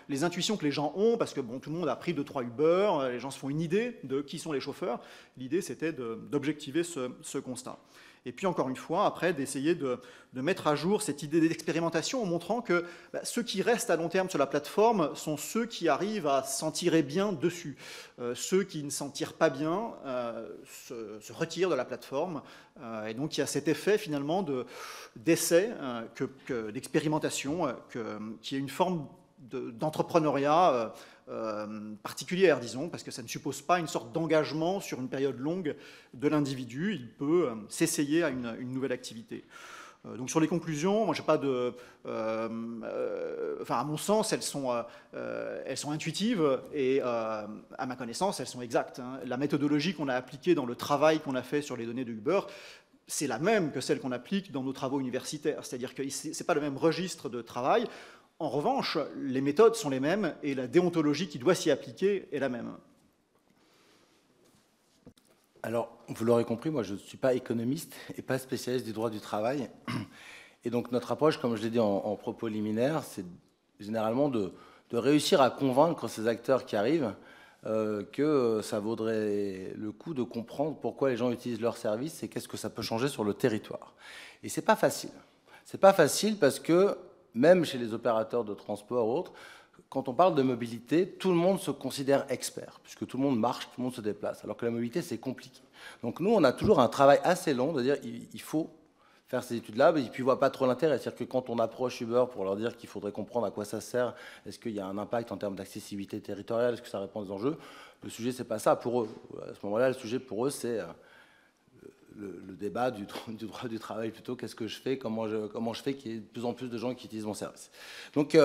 les intuitions que les gens ont, parce que tout le monde a pris 2-3 Uber, les gens se font une idée de qui sont les chauffeurs. L'idée, c'était d'objectiver ce constat. Et puis, encore une fois, après, d'essayer de mettre à jour cette idée d'expérimentation en montrant que ceux qui restent à long terme sur la plateforme sont ceux qui arrivent à s'en tirer bien dessus. Ceux qui ne s'en tirent pas bien se retirent de la plateforme. Et donc, il y a cet effet, finalement, d'essai, d'expérimentation, qui est une forme d'entrepreneuriat particulière, disons, parce que ça ne suppose pas une sorte d'engagement sur une période longue de l'individu. Il peut s'essayer à une nouvelle activité. Donc sur les conclusions, moi j'ai pas de, à mon sens, elles sont intuitives et à ma connaissance, elles sont exactes. Hein. La méthodologie qu'on a appliquée dans le travail qu'on a fait sur les données de Uber, c'est la même que celle qu'on applique dans nos travaux universitaires. C'est-à-dire que c'est pas le même registre de travail. En revanche, les méthodes sont les mêmes et la déontologie qui doit s'y appliquer est la même. Alors, vous l'aurez compris, moi je ne suis pas économiste et pas spécialiste du droit du travail. Et donc notre approche, comme je l'ai dit en propos liminaire, c'est généralement de réussir à convaincre ces acteurs qui arrivent que ça vaudrait le coup de comprendre pourquoi les gens utilisent leurs services et qu'est-ce que ça peut changer sur le territoire. Et c'est pas facile. C'est pas facile parce que même chez les opérateurs de transport ou autres, quand on parle de mobilité, tout le monde se considère expert, puisque tout le monde marche, tout le monde se déplace, alors que la mobilité, c'est compliqué. Donc nous, on a toujours un travail assez long de dire il faut faire ces études-là, et puis ils ne voient pas trop l'intérêt. C'est-à-dire que quand on approche Uber pour leur dire qu'il faudrait comprendre à quoi ça sert, est-ce qu'il y a un impact en termes d'accessibilité territoriale, est-ce que ça répond aux enjeux, le sujet, c'est pas ça pour eux. À ce moment-là, le sujet pour eux, c'est le débat du droit du travail plutôt, qu'est-ce que je fais, comment je fais qu'il y ait de plus en plus de gens qui utilisent mon service. Donc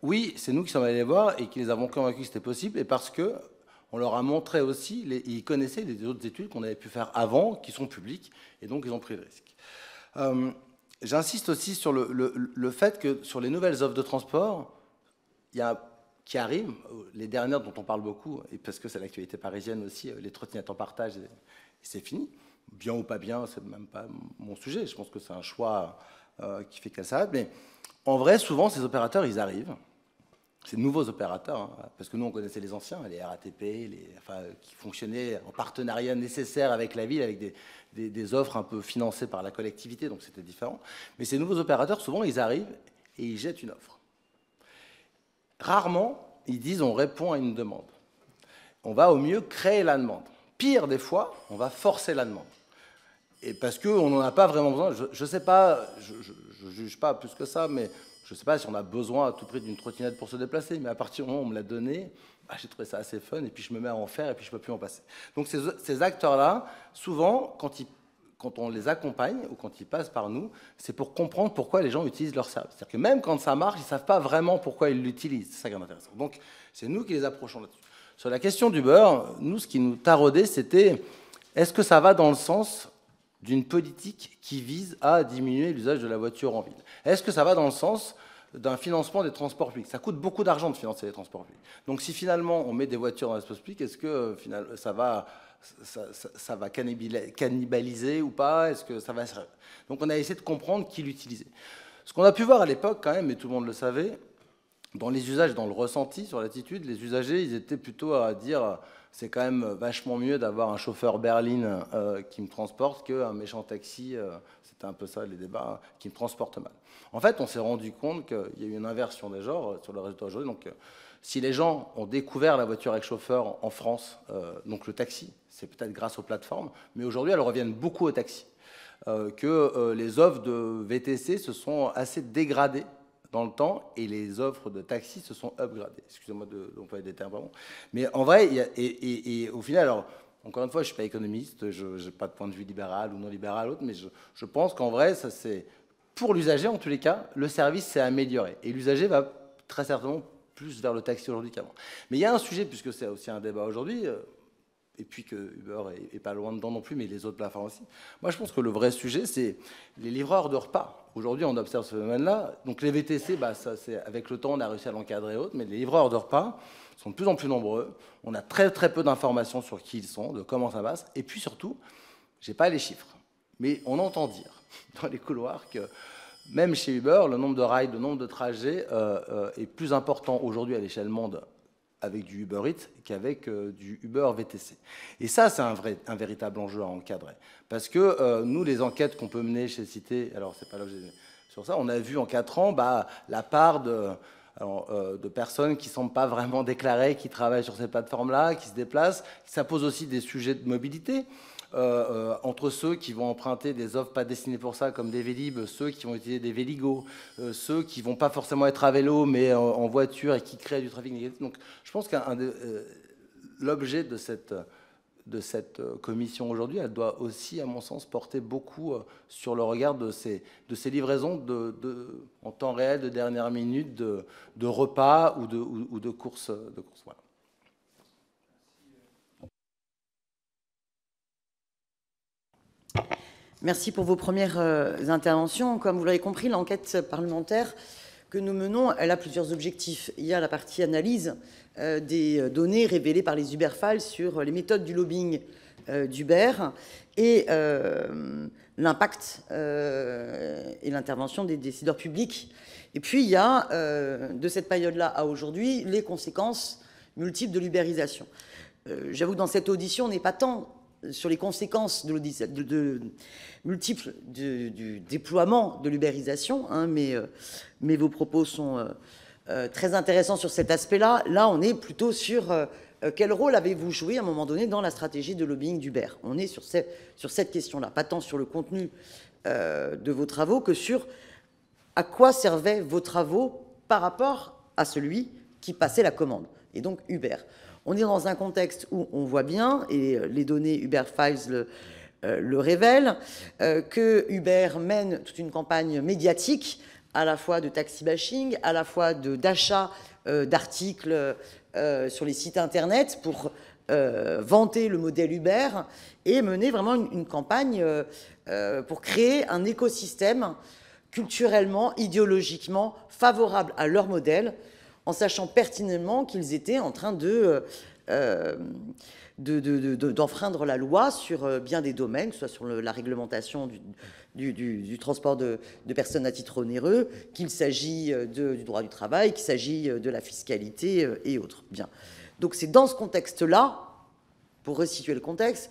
oui, c'est nous qui sommes allés les voir et qui les avons convaincus que c'était possible, et parce qu'on leur a montré aussi, ils connaissaient les autres études qu'on avait pu faire avant, qui sont publiques, et donc ils ont pris le risque. J'insiste aussi sur le fait que sur les nouvelles offres de transport, qui arrivent, les dernières dont on parle beaucoup, et parce que c'est l'actualité parisienne aussi, les trottinettes en partage, c'est fini. Bien ou pas bien, c'est même pas mon sujet. Je pense que c'est un choix qui fait qu'elle s'arrête. Mais en vrai, souvent, ces opérateurs, ils arrivent. Ces nouveaux opérateurs, hein, parce que nous, on connaissait les anciens, les RATP, qui fonctionnaient en partenariat nécessaire avec la ville, avec des offres un peu financées par la collectivité, donc c'était différent. Mais ces nouveaux opérateurs, souvent, ils arrivent et ils jettent une offre. Rarement, ils disent on répond à une demande. On va au mieux créer la demande. Pire, des fois, on va forcer la demande. Et parce qu'on n'en a pas vraiment besoin. Je ne sais pas, je ne juge pas plus que ça, mais je ne sais pas si on a besoin à tout prix d'une trottinette pour se déplacer. Mais à partir du moment où on me l'a donné, j'ai trouvé ça assez fun, et puis je me mets à en faire, et puis je ne peux plus en passer. Donc ces acteurs-là, souvent, quand on les accompagne, ou quand ils passent par nous, c'est pour comprendre pourquoi les gens utilisent leur service. C'est-à-dire que même quand ça marche, ils ne savent pas vraiment pourquoi ils l'utilisent. C'est ça qui est intéressant. Donc c'est nous qui les approchons là-dessus. Sur la question du beurre, nous, ce qui nous taraudait, c'était est-ce que ça va dans le sens d'une politique qui vise à diminuer l'usage de la voiture en ville? Est-ce que ça va dans le sens d'un financement des transports publics? Ça coûte beaucoup d'argent de financer les transports publics. Donc si finalement on met des voitures dans l'espace public, est-ce que ça va cannibaliser ou pas? Est-ce que ça va... Donc on a essayé de comprendre qui l'utilisait. Ce qu'on a pu voir à l'époque quand même, et tout le monde le savait, dans les usages, dans le ressenti sur l'attitude, les usagers, ils étaient plutôt à dire c'est quand même vachement mieux d'avoir un chauffeur berline qui me transporte qu'un méchant taxi, c'était un peu ça les débats, qui me transporte mal. En fait, on s'est rendu compte qu'il y a eu une inversion des genres sur le résultat aujourd'hui. Donc, Si les gens ont découvert la voiture avec chauffeur en France, donc le taxi, c'est peut-être grâce aux plateformes, mais aujourd'hui, elles reviennent beaucoup au taxi. Que les offres de VTC se sont assez dégradées dans le temps et les offres de taxi se sont upgradées. Excusez-moi d'employer des termes, pardon. Mais en vrai, et au final, alors, encore une fois, je ne suis pas économiste, je n'ai pas de point de vue libéral ou non libéral, autre, mais je pense qu'en vrai, ça c'est pour l'usager, en tous les cas, le service s'est amélioré. Et l'usager va très certainement plus vers le taxi aujourd'hui qu'avant. Mais il y a un sujet, puisque c'est aussi un débat aujourd'hui, et puis que Uber n'est pas loin dedans non plus, mais les autres plateformes aussi. Moi, je pense que le vrai sujet, c'est les livreurs de repas. Aujourd'hui, on observe ce phénomène-là. Donc les VTC, ça, avec le temps, on a réussi à l'encadrer et autres, mais les livreurs de repas sont de plus en plus nombreux. On a très très peu d'informations sur qui ils sont, de comment ça passe. Et puis surtout, je n'ai pas les chiffres, mais on entend dire dans les couloirs que même chez Uber, le nombre de rides, le nombre de trajets est plus important aujourd'hui à l'échelle monde avec du Uber Eats qu'avec du Uber VTC. Et ça, c'est un véritable enjeu à encadrer. Parce que nous, les enquêtes qu'on peut mener chez Cité, alors c'est pas là que j'ai sur ça, on a vu en 4 ans la part de personnes qui ne sont pas vraiment déclarées, qui travaillent sur ces plateformes-là, qui se déplacent. Ça pose aussi des sujets de mobilité. Entre ceux qui vont emprunter des offres pas destinées pour ça, comme des Vélib, ceux qui vont utiliser des Véligo, ceux qui vont pas forcément être à vélo, mais en voiture et qui créent du trafic négatif. Donc, je pense que l'objet de cette commission aujourd'hui, elle doit aussi, à mon sens, porter beaucoup sur le regard de ces livraisons en temps réel, de dernière minute, de repas ou de courses. Voilà. Merci pour vos premières interventions. Comme vous l'avez compris, l'enquête parlementaire que nous menons, elle a plusieurs objectifs. Il y a la partie analyse des données révélées par les Uber Files sur les méthodes du lobbying d'Uber et l'impact et l'intervention des décideurs publics. Et puis, il y a, de cette période-là à aujourd'hui, les conséquences multiples de l'ubérisation. J'avoue que dans cette audition, on n'est pas tant sur les conséquences multiples du déploiement de l'ubérisation, hein, mais vos propos sont très intéressants sur cet aspect-là. Là, on est plutôt sur quel rôle avez-vous joué à un moment donné dans la stratégie de lobbying d'Uber. On est sur cette question-là, pas tant sur le contenu de vos travaux que sur à quoi servaient vos travaux par rapport à celui qui passait la commande, et donc Uber. On est dans un contexte où on voit bien, et les données Uber Files le révèlent, que Uber mène toute une campagne médiatique, à la fois de taxi bashing, à la fois d'achat d'articles sur les sites internet pour vanter le modèle Uber et mener vraiment une campagne pour créer un écosystème culturellement, idéologiquement favorable à leur modèle, en sachant pertinemment qu'ils étaient en train d'enfreindre la loi sur bien des domaines, que ce soit sur la réglementation du transport de personnes à titre onéreux, qu'il s'agit du droit du travail, qu'il s'agit de la fiscalité et autres. Bien. Donc c'est dans ce contexte-là, pour resituer le contexte,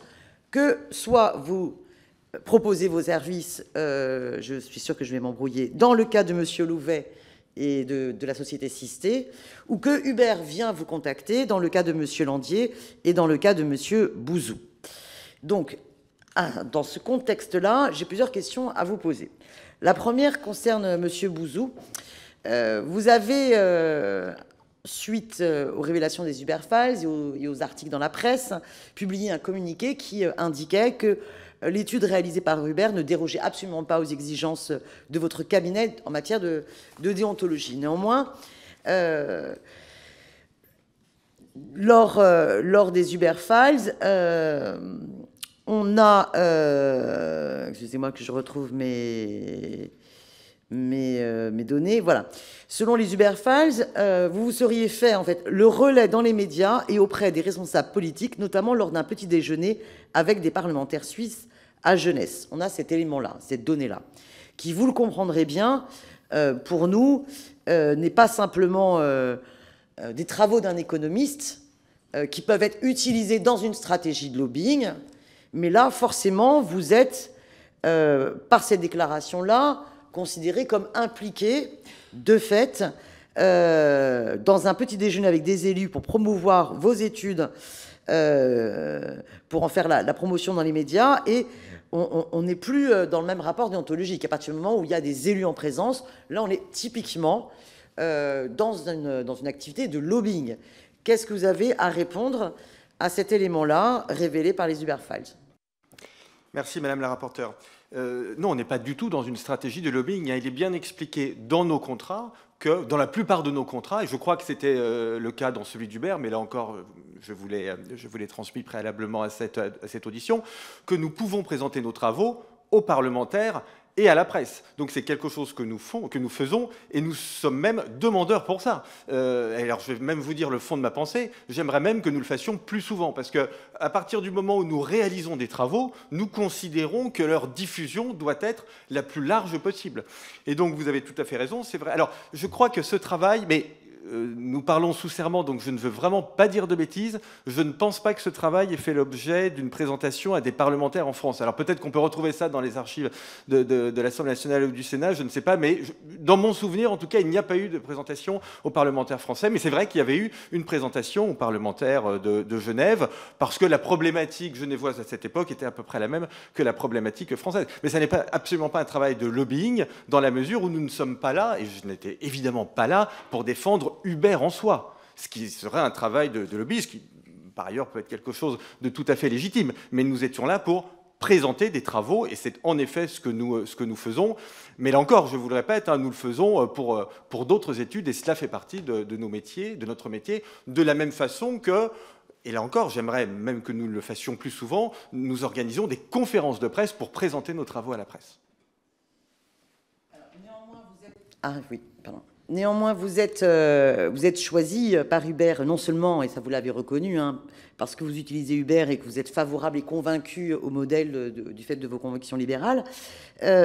que soit vous proposez vos services, je suis sûr que je vais m'embrouiller, dans le cas de M. Louvet, et de la société Sisté, ou que Uber vient vous contacter dans le cas de M. Landier et dans le cas de M. Bouzou. Donc, dans ce contexte-là, j'ai plusieurs questions à vous poser. La première concerne M. Bouzou. Vous avez, suite aux révélations des Uber Files et aux articles dans la presse, publié un communiqué qui indiquait que l'étude réalisée par Uber ne dérogeait absolument pas aux exigences de votre cabinet en matière de déontologie. Néanmoins, lors des Uber Files, on a... excusez-moi que je retrouve mes données. Voilà. Selon les Uber Files, vous seriez fait en fait le relais dans les médias et auprès des responsables politiques, notamment lors d'un petit déjeuner avec des parlementaires suisses à Jeunesse. On a cet élément-là, cette donnée-là, qui, vous le comprendrez bien, pour nous, n'est pas simplement des travaux d'un économiste qui peuvent être utilisés dans une stratégie de lobbying, mais là, forcément, vous êtes, par cette déclaration-là, considéré comme impliqué, de fait, dans un petit déjeuner avec des élus pour promouvoir vos études, pour en faire la promotion dans les médias, et on n'est plus dans le même rapport déontologique. À partir du moment où il y a des élus en présence, là on est typiquement dans une activité de lobbying. Qu'est-ce que vous avez à répondre à cet élément-là révélé par les Uber Files? Merci Madame la rapporteure. Non, on n'est pas du tout dans une stratégie de lobbying. Il est bien expliqué dans nos contrats que dans la plupart de nos contrats, et je crois que c'était le cas dans celui d'Uber, mais là encore, je vous l'ai transmis préalablement à cette audition, que nous pouvons présenter nos travaux aux parlementaires et à la presse. Donc c'est quelque chose que nous faisons, et nous sommes même demandeurs pour ça. Alors je vais même vous dire le fond de ma pensée, j'aimerais même que nous le fassions plus souvent, parce que à partir du moment où nous réalisons des travaux, nous considérons que leur diffusion doit être la plus large possible. Et donc vous avez tout à fait raison, c'est vrai. Alors je crois que ce travail, mais nous parlons sous serment, donc je ne veux vraiment pas dire de bêtises. Je ne pense pas que ce travail ait fait l'objet d'une présentation à des parlementaires en France. Alors peut-être qu'on peut retrouver ça dans les archives de l'Assemblée nationale ou du Sénat, je ne sais pas, mais dans mon souvenir, en tout cas, il n'y a pas eu de présentation aux parlementaires français. Mais c'est vrai qu'il y avait eu une présentation aux parlementaires de Genève, parce que la problématique genevoise à cette époque était à peu près la même que la problématique française. Mais ça n'est absolument pas un travail de lobbying, dans la mesure où nous ne sommes pas là, et je n'étais évidemment pas là, pour défendre Uber en soi, ce qui serait un travail de lobby, ce qui par ailleurs peut être quelque chose de tout à fait légitime, mais nous étions là pour présenter des travaux, et c'est en effet ce que nous faisons. Mais là encore, je vous le répète, nous le faisons pour d'autres études, et cela fait partie de nos métiers, de notre métier, de la même façon que, et là encore, j'aimerais même que nous le fassions plus souvent, nous organisons des conférences de presse pour présenter nos travaux à la presse. Alors, néanmoins, vous êtes... Ah oui, pardon. Néanmoins, vous êtes choisi par Uber, non seulement, et ça vous l'avez reconnu, parce que vous utilisez Uber et que vous êtes favorable et convaincu au modèle du fait de vos convictions libérales,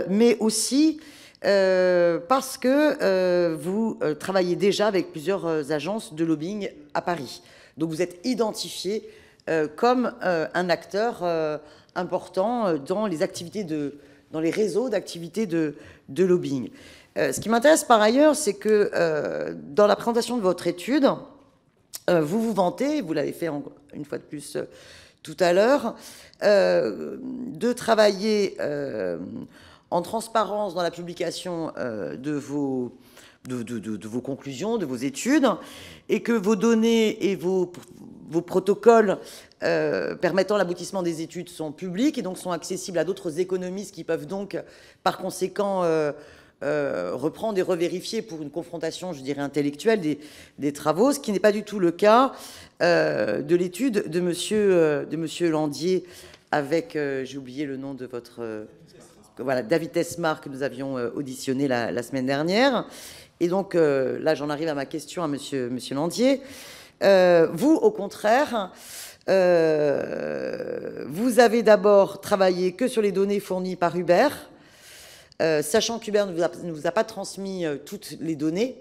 mais aussi parce que vous travaillez déjà avec plusieurs agences de lobbying à Paris. Donc vous êtes identifié comme un acteur important dans les réseaux d'activités de lobbying. Ce qui m'intéresse par ailleurs, c'est que dans la présentation de votre étude, vous vous vantez, vous l'avez fait une fois de plus tout à l'heure, de travailler en transparence dans la publication de vos conclusions, de vos études, et que vos données et vos protocoles permettant l'aboutissement des études sont publics et donc sont accessibles à d'autres économistes qui peuvent donc, par conséquent, reprendre et revérifier pour une confrontation, je dirais, intellectuelle des travaux, ce qui n'est pas du tout le cas de l'étude de monsieur Landier avec, j'ai oublié le nom de votre... voilà, David Tesmar, que nous avions auditionné la semaine dernière. Et donc, là, j'en arrive à ma question à monsieur Landier. Vous, au contraire, vous avez d'abord travaillé que sur les données fournies par Uber, sachant qu'Uber ne vous a pas transmis toutes les données,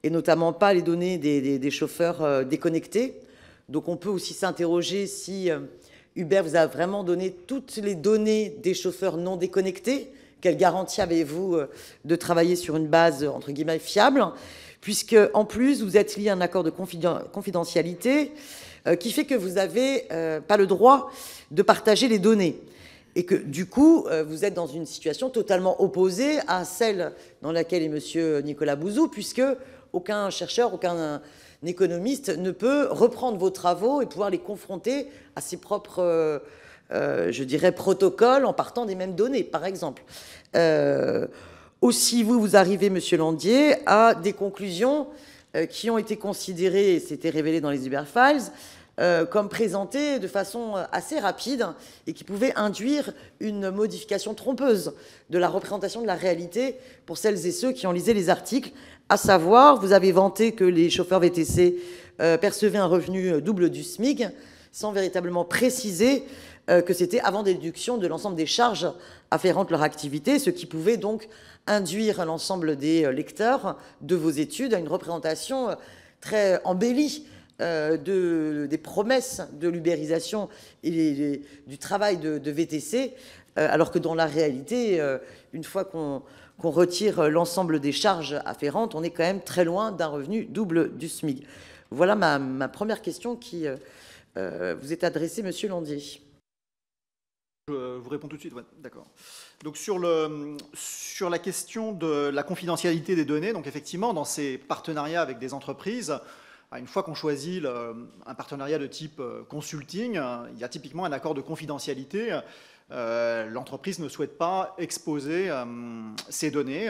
et notamment pas les données des chauffeurs déconnectés. Donc on peut aussi s'interroger si Uber vous a vraiment donné toutes les données des chauffeurs non déconnectés. Quelle garantie avez-vous de travailler sur une base, entre guillemets, fiable, puisque en plus vous êtes lié à un accord de confidentialité qui fait que vous n'avez pas le droit de partager les données. Et que, du coup, vous êtes dans une situation totalement opposée à celle dans laquelle est M. Nicolas Bouzou, puisque aucun chercheur, aucun économiste ne peut reprendre vos travaux et pouvoir les confronter à ses propres, je dirais, protocoles en partant des mêmes données, par exemple. Aussi, vous arrivez, M. Landier, à des conclusions qui ont été considérées, et c'était révélé dans les Uber Files, comme présenté de façon assez rapide et qui pouvait induire une modification trompeuse de la représentation de la réalité pour celles et ceux qui ont lisé les articles. À savoir, vous avez vanté que les chauffeurs VTC percevaient un revenu double du SMIC, sans véritablement préciser que c'était avant déduction de l'ensemble des charges afférentes à leur activité, ce qui pouvait donc induire l'ensemble des lecteurs de vos études à une représentation très embellie des promesses de l'ubérisation et du travail de VTC, alors que dans la réalité, une fois qu'on retire l'ensemble des charges afférentes, on est quand même très loin d'un revenu double du SMIC. Voilà ma première question qui vous est adressée, Monsieur Landier. Je vous réponds tout de suite, ouais, d'accord. Donc sur la question de la confidentialité des données, donc effectivement, dans ces partenariats avec des entreprises, une fois qu'on choisit un partenariat de type consulting, il y a typiquement un accord de confidentialité. L'entreprise ne souhaite pas exposer ses données.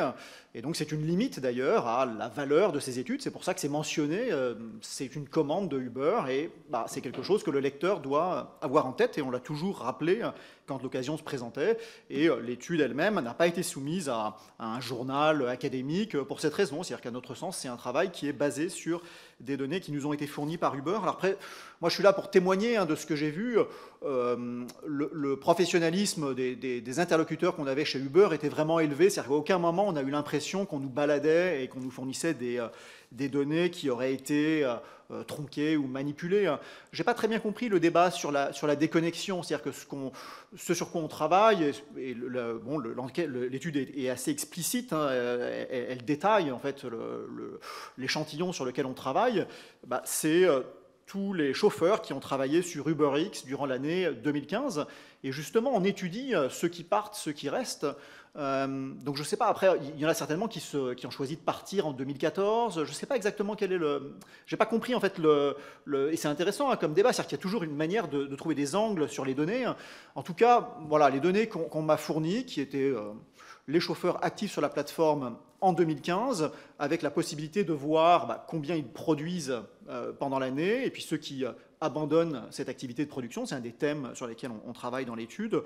Et donc c'est une limite d'ailleurs à la valeur de ces études. C'est pour ça que c'est mentionné, c'est une commande de Uber et c'est quelque chose que le lecteur doit avoir en tête et on l'a toujours rappelé quand l'occasion se présentait. Et l'étude elle-même n'a pas été soumise à un journal académique pour cette raison. C'est-à-dire qu'à notre sens, c'est un travail qui est basé sur des données qui nous ont été fournies par Uber. Alors après, moi je suis là pour témoigner de ce que j'ai vu. Le professionnalisme des interlocuteurs qu'on avait chez Uber était vraiment élevé. C'est-à-dire qu'à aucun moment on a eu l'impression qu'on nous baladait et qu'on nous fournissait des données qui auraient été tronquées ou manipulées. Je n'ai pas très bien compris le débat sur la déconnexion, c'est-à-dire que ce sur quoi on travaille, et l'étude est assez explicite, elle détaille en fait l'échantillon sur lequel on travaille, c'est tous les chauffeurs qui ont travaillé sur UberX durant l'année 2015, et justement on étudie ceux qui partent, ceux qui restent. Donc je ne sais pas, après il y en a certainement qui ont choisi de partir en 2014, je ne sais pas exactement quel est j'ai pas compris en fait et c'est intéressant comme débat, c'est-à-dire qu'il y a toujours une manière de trouver des angles sur les données. En tout cas, voilà, les données qu'on m'a fournies, qui étaient les chauffeurs actifs sur la plateforme en 2015, avec la possibilité de voir combien ils produisent pendant l'année, et puis ceux qui abandonnent cette activité de production, c'est un des thèmes sur lesquels on travaille dans l'étude.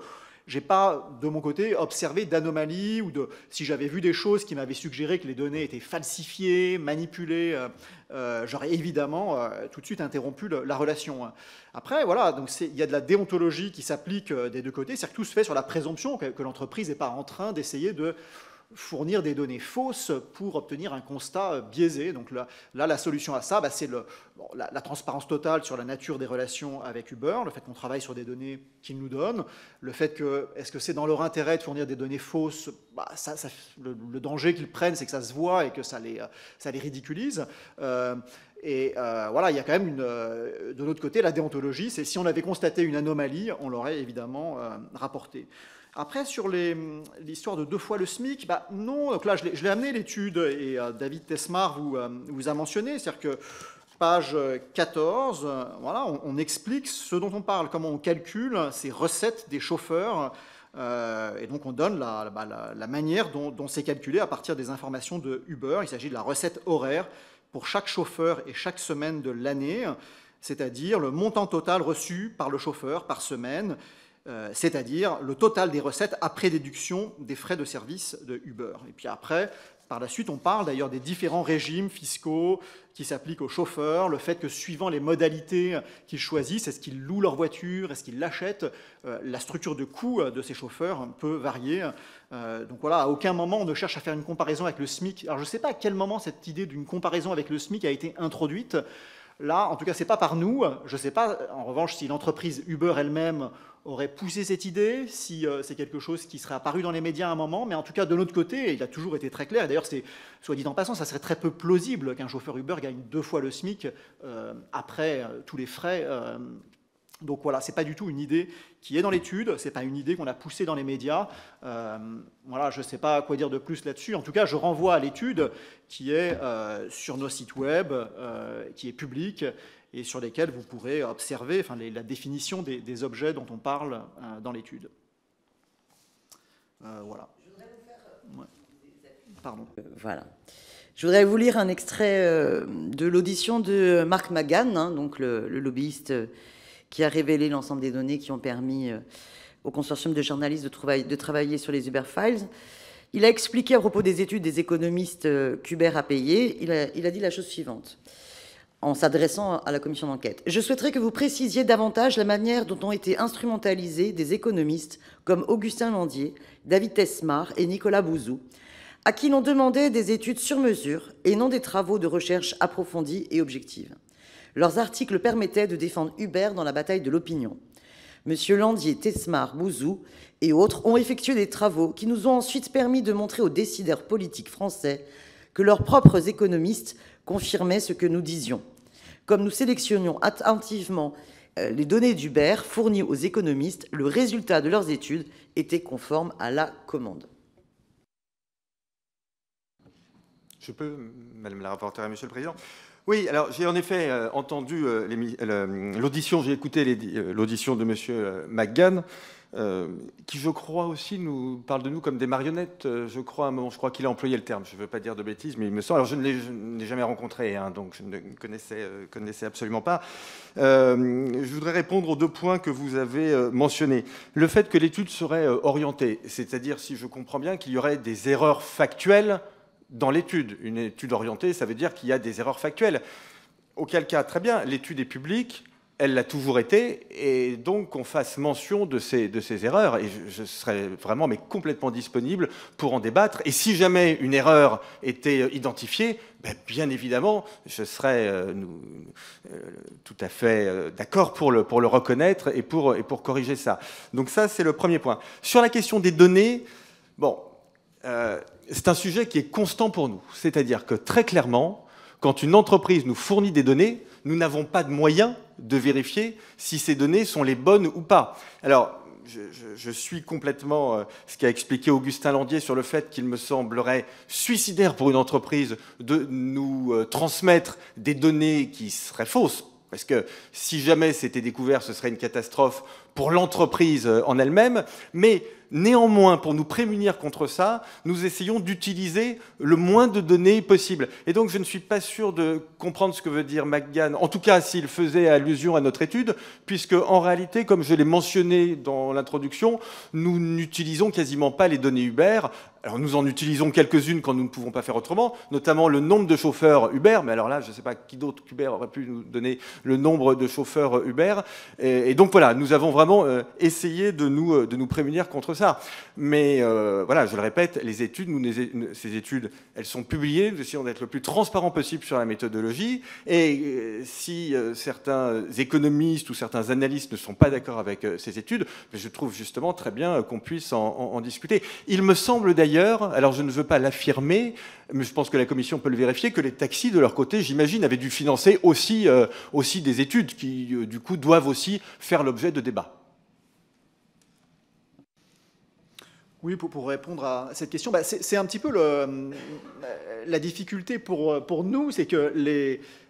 J'ai pas, de mon côté, observé d'anomalies ou si j'avais vu des choses qui m'avaient suggéré que les données étaient falsifiées, manipulées, j'aurais évidemment tout de suite interrompu la relation. Après, voilà, donc il y a de la déontologie qui s'applique des deux côtés, c'est-à-dire que tout se fait sur la présomption que l'entreprise n'est pas en train d'essayer de fournir des données fausses pour obtenir un constat biaisé. Donc là la solution à ça, c'est la transparence totale sur la nature des relations avec Uber, le fait qu'on travaille sur des données qu'ils nous donnent, le fait que, est-ce que c'est dans leur intérêt de fournir des données fausses, le danger qu'ils prennent, c'est que ça se voit et que ça les ridiculise. Voilà, il y a quand même de l'autre côté, la déontologie, c'est si on avait constaté une anomalie, on l'aurait évidemment rapporté. Après, sur l'histoire de 2 fois le SMIC, non, donc là je l'ai amené l'étude et David Tesmar vous a mentionné, c'est-à-dire que page 14, voilà, on explique ce dont on parle, comment on calcule ces recettes des chauffeurs, et donc on donne la manière dont c'est calculé à partir des informations de Uber. Il s'agit de la recette horaire pour chaque chauffeur et chaque semaine de l'année, c'est-à-dire le montant total reçu par le chauffeur par semaine, c'est-à-dire le total des recettes après déduction des frais de service de Uber. Et puis après, par la suite, on parle d'ailleurs des différents régimes fiscaux qui s'appliquent aux chauffeurs, le fait que suivant les modalités qu'ils choisissent, est-ce qu'ils louent leur voiture, est-ce qu'ils l'achètent, la structure de coût de ces chauffeurs peut varier. Donc voilà, à aucun moment on ne cherche à faire une comparaison avec le SMIC. Alors je ne sais pas à quel moment cette idée d'une comparaison avec le SMIC a été introduite. Là, en tout cas, ce n'est pas par nous. Je ne sais pas, en revanche, si l'entreprise Uber elle-même aurait poussé cette idée, si c'est quelque chose qui serait apparu dans les médias à un moment, mais en tout cas, de notre côté, il a toujours été très clair. Et d'ailleurs, soit dit en passant, ça serait très peu plausible qu'un chauffeur Uber gagne 2 fois le SMIC après tous les frais. Donc voilà, ce n'est pas du tout une idée qui est dans l'étude, ce n'est pas une idée qu'on a poussée dans les médias. Voilà, je ne sais pas quoi dire de plus là-dessus. En tout cas, je renvoie à l'étude qui est sur nos sites web, qui est publique, et sur lesquels vous pourrez observer la définition des objets dont on parle dans l'étude. Voilà. Ouais. Pardon. Voilà. Je voudrais vous lire un extrait de l'audition de Mark Magan, donc le lobbyiste qui a révélé l'ensemble des données qui ont permis au consortium de journalistes de travailler sur les Uber Files. Il a expliqué à propos des études des économistes qu'Uber a payées, il a dit la chose suivante, en s'adressant à la commission d'enquête. « Je souhaiterais que vous précisiez davantage la manière dont ont été instrumentalisés des économistes comme Augustin Landier, David Tesmar et Nicolas Bouzou, à qui l'on demandait des études sur mesure et non des travaux de recherche approfondis et objectifs. Leurs articles permettaient de défendre Uber dans la bataille de l'opinion. Monsieur Landier, Tesmar, Bouzou et autres ont effectué des travaux qui nous ont ensuite permis de montrer aux décideurs politiques français que leurs propres économistes confirmaient ce que nous disions. Comme nous sélectionnions attentivement les données d'Uber fournies aux économistes, le résultat de leurs études était conforme à la commande. Je peux, Madame la rapporteure et Monsieur le Président? Oui, alors j'ai en effet entendu l'audition, j'ai écouté l'audition de Monsieur McGann, qui, je crois aussi, nous parle de nous comme des marionnettes. Je crois à un moment, je crois qu'il a employé le terme. Je ne veux pas dire de bêtises, mais il me semble. Alors je ne l'ai jamais rencontré, hein, donc je ne connaissais absolument pas. Je voudrais répondre aux 2 points que vous avez mentionnés. Le fait que l'étude serait orientée, c'est-à-dire, si je comprends bien, qu'il y aurait des erreurs factuelles dans l'étude. Une étude orientée, ça veut dire qu'il y a des erreurs factuelles. Auquel cas, très bien, l'étude est publique, elle l'a toujours été, et donc qu'on fasse mention de ces erreurs. Et je serais vraiment complètement disponible pour en débattre. Et si jamais une erreur était identifiée, bien évidemment, je serais tout à fait d'accord pour le reconnaître et pour corriger ça. Donc ça, c'est le premier point. Sur la question des données, bon... c'est un sujet qui est constant pour nous. C'est-à-dire que très clairement, quand une entreprise nous fournit des données, nous n'avons pas de moyens de vérifier si ces données sont les bonnes ou pas. Alors, je suis complètement ce qu'a expliqué Augustin Landier sur le fait qu'il me semblerait suicidaire pour une entreprise de nous transmettre des données qui seraient fausses. Parce que si jamais c'était découvert, ce serait une catastrophe pour l'entreprise en elle-même. Mais néanmoins, pour nous prémunir contre ça, nous essayons d'utiliser le moins de données possible. Et donc, je ne suis pas sûr de comprendre ce que veut dire McGann, en tout cas s'il faisait allusion à notre étude, puisque en réalité, comme je l'ai mentionné dans l'introduction, nous n'utilisons quasiment pas les données Uber. Alors, nous en utilisons quelques-unes quand nous ne pouvons pas faire autrement, notamment le nombre de chauffeurs Uber. Mais alors là, je ne sais pas qui d'autre qu'Uber aurait pu nous donner le nombre de chauffeurs Uber. Et donc voilà, nous avons vraiment essayé de nous prémunir contre ça. Mais voilà, je le répète, les études, ces études, elles sont publiées. Nous essayons d'être le plus transparent possible sur la méthodologie. Et si certains économistes ou certains analystes ne sont pas d'accord avec ces études, je trouve justement très bien qu'on puisse en discuter. Il me semble d'ailleurs, alors je ne veux pas l'affirmer, mais je pense que la Commission peut le vérifier, que les taxis, de leur côté, j'imagine, avaient dû financer aussi des études qui, du coup, doivent aussi faire l'objet de débats. Oui, pour répondre à cette question, c'est un petit peu la difficulté pour nous, c'est que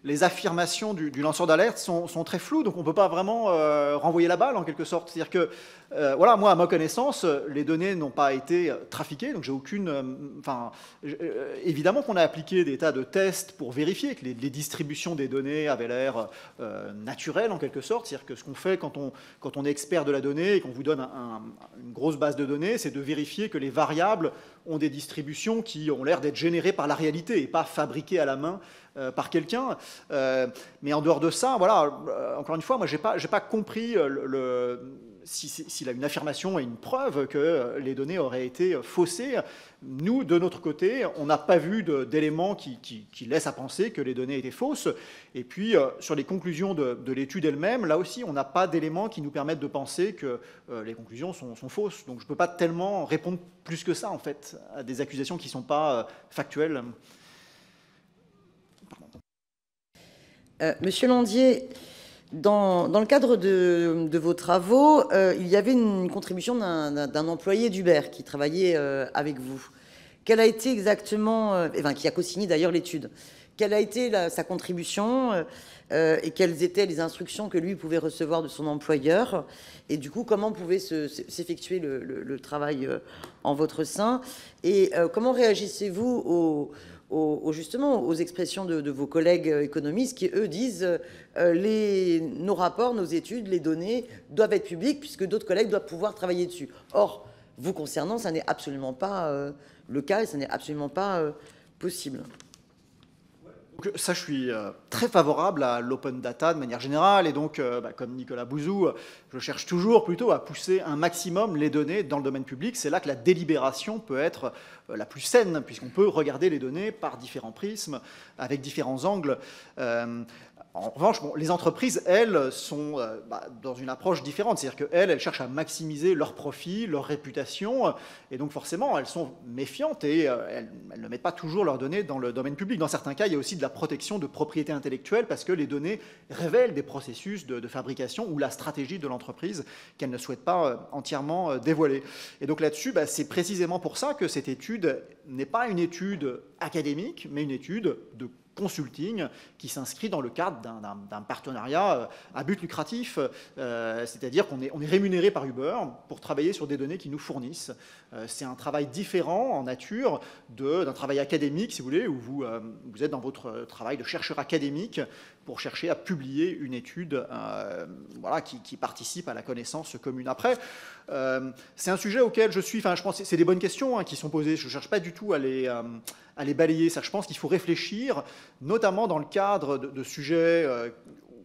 les affirmations du lanceur d'alerte sont très floues, donc on ne peut pas vraiment renvoyer la balle en quelque sorte. C'est-à-dire que, voilà, moi, à ma connaissance, les données n'ont pas été trafiquées, donc j'ai aucune... évidemment qu'on a appliqué des tas de tests pour vérifier que les distributions des données avaient l'air naturelles en quelque sorte. C'est-à-dire que ce qu'on fait quand on est expert de la donnée et qu'on vous donne une grosse base de données, c'est de vérifier que les variables ont des distributions qui ont l'air d'être générées par la réalité et pas fabriquées à la main par quelqu'un. Mais en dehors de ça, voilà, encore une fois, moi, j'ai pas compris s'il a une affirmation et une preuve que les données auraient été faussées. Nous, de notre côté, on n'a pas vu d'éléments qui laissent à penser que les données étaient fausses. Et puis, sur les conclusions de l'étude elle-même, là aussi, on n'a pas d'éléments qui nous permettent de penser que les conclusions sont fausses. Donc, je ne peux pas tellement répondre plus que ça, en fait, à des accusations qui ne sont pas factuelles. Monsieur Landier, dans le cadre de vos travaux, il y avait une contribution d'un employé d'Uber qui travaillait avec vous. Quelle a été exactement, qui a co-signé d'ailleurs l'étude, quelle a été sa contribution et quelles étaient les instructions que lui pouvait recevoir de son employeur? Et du coup, comment pouvait s'effectuer le travail en votre sein? Et comment réagissez-vous justement aux expressions de vos collègues économistes qui, eux, disent nos rapports, nos études, les données doivent être publiques puisque d'autres collègues doivent pouvoir travailler dessus. Or, vous concernant, ça n'est absolument pas le cas et ça n'est absolument pas possible. Donc, ça, je suis très favorable à l'open data de manière générale. Et donc, comme Nicolas Bouzou, je cherche toujours plutôt à pousser un maximum les données dans le domaine public. C'est là que la délibération peut être la plus saine, puisqu'on peut regarder les données par différents prismes, avec différents angles. En revanche, bon, les entreprises, elles, sont dans une approche différente. C'est-à-dire qu'elles cherchent à maximiser leur profit, leur réputation, et donc forcément, elles sont méfiantes et elles ne mettent pas toujours leurs données dans le domaine public. Dans certains cas, il y a aussi de la protection de propriété intellectuelle parce que les données révèlent des processus de fabrication ou la stratégie de l'entreprise qu'elles ne souhaitent pas entièrement dévoiler. Et donc là-dessus, c'est précisément pour ça que cette étude n'est pas une étude académique, mais une étude de consulting qui s'inscrit dans le cadre d'un partenariat à but lucratif, c'est-à-dire qu'on est rémunéré par Uber pour travailler sur des données qu'ils nous fournissent. C'est un travail différent en nature d'un travail académique, si vous voulez, où vous êtes dans votre travail de chercheur académique pour chercher à publier une étude voilà, qui participe à la connaissance commune. Après, c'est un sujet auquel je pense que c'est des bonnes questions qui sont posées. Je ne cherche pas du tout à les balayer. Ça, je pense qu'il faut réfléchir, notamment dans le cadre de sujets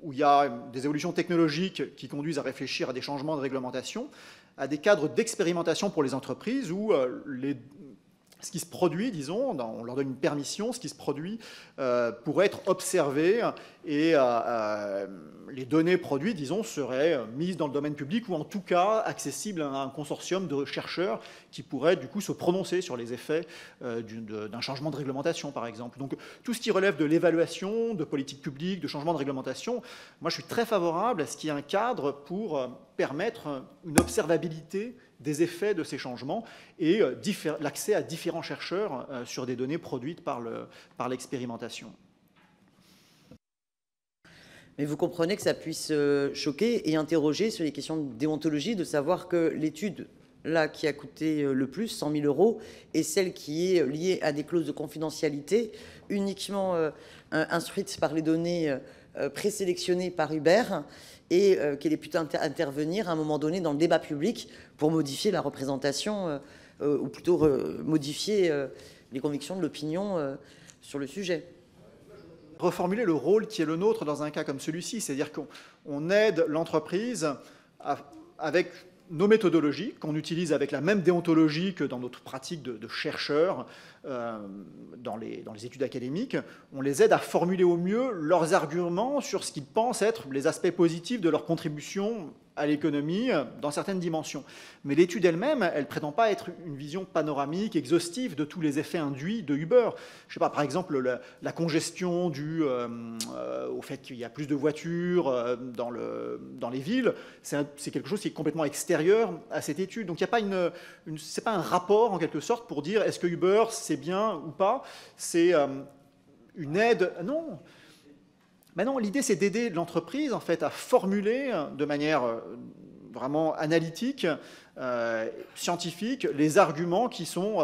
où il y a des évolutions technologiques qui conduisent à réfléchir à des changements de réglementation, à des cadres d'expérimentation pour les entreprises où ce qui se produit, disons, on leur donne une permission, ce qui se produit pourrait être observé et les données produites, disons, seraient mises dans le domaine public ou en tout cas accessibles à un consortium de chercheurs qui pourraient du coup se prononcer sur les effets d'un changement de réglementation, par exemple. Donc tout ce qui relève de l'évaluation, de politique publique, de changement de réglementation, moi je suis très favorable à ce qu'il y ait un cadre pour permettre une observabilité des effets de ces changements et l'accès à différents chercheurs sur des données produites par l'expérimentation. Mais vous comprenez que ça puisse choquer et interroger sur les questions de déontologie, de savoir que l'étude là qui a coûté le plus, 100 000 €, est celle qui est liée à des clauses de confidentialité uniquement instruites par les données présélectionnées par Uber et qu'elle ait pu intervenir à un moment donné dans le débat public pour modifier la représentation ou plutôt modifier les convictions de l'opinion sur le sujet. Reformuler le rôle qui est le nôtre dans un cas comme celui-ci, c'est-à-dire qu'on aide l'entreprise avec nos méthodologies, qu'on utilise avec la même déontologie que dans notre pratique de chercheurs dans les études académiques. On les aide à formuler au mieux leurs arguments sur ce qu'ils pensent être les aspects positifs de leur contribution à l'économie dans certaines dimensions. Mais l'étude elle-même, elle ne prétend pas être une vision panoramique, exhaustive de tous les effets induits de Uber. Je ne sais pas, par exemple, la congestion due au fait qu'il y a plus de voitures dans les villes, c'est quelque chose qui est complètement extérieur à cette étude. Donc il n'y a pas c'est pas un rapport, en quelque sorte, pour dire est-ce que Uber, c'est bien ou pas. C'est une aide. Non. Maintenant, l'idée, c'est d'aider l'entreprise en fait, à formuler de manière vraiment analytique, scientifique, les arguments qui sont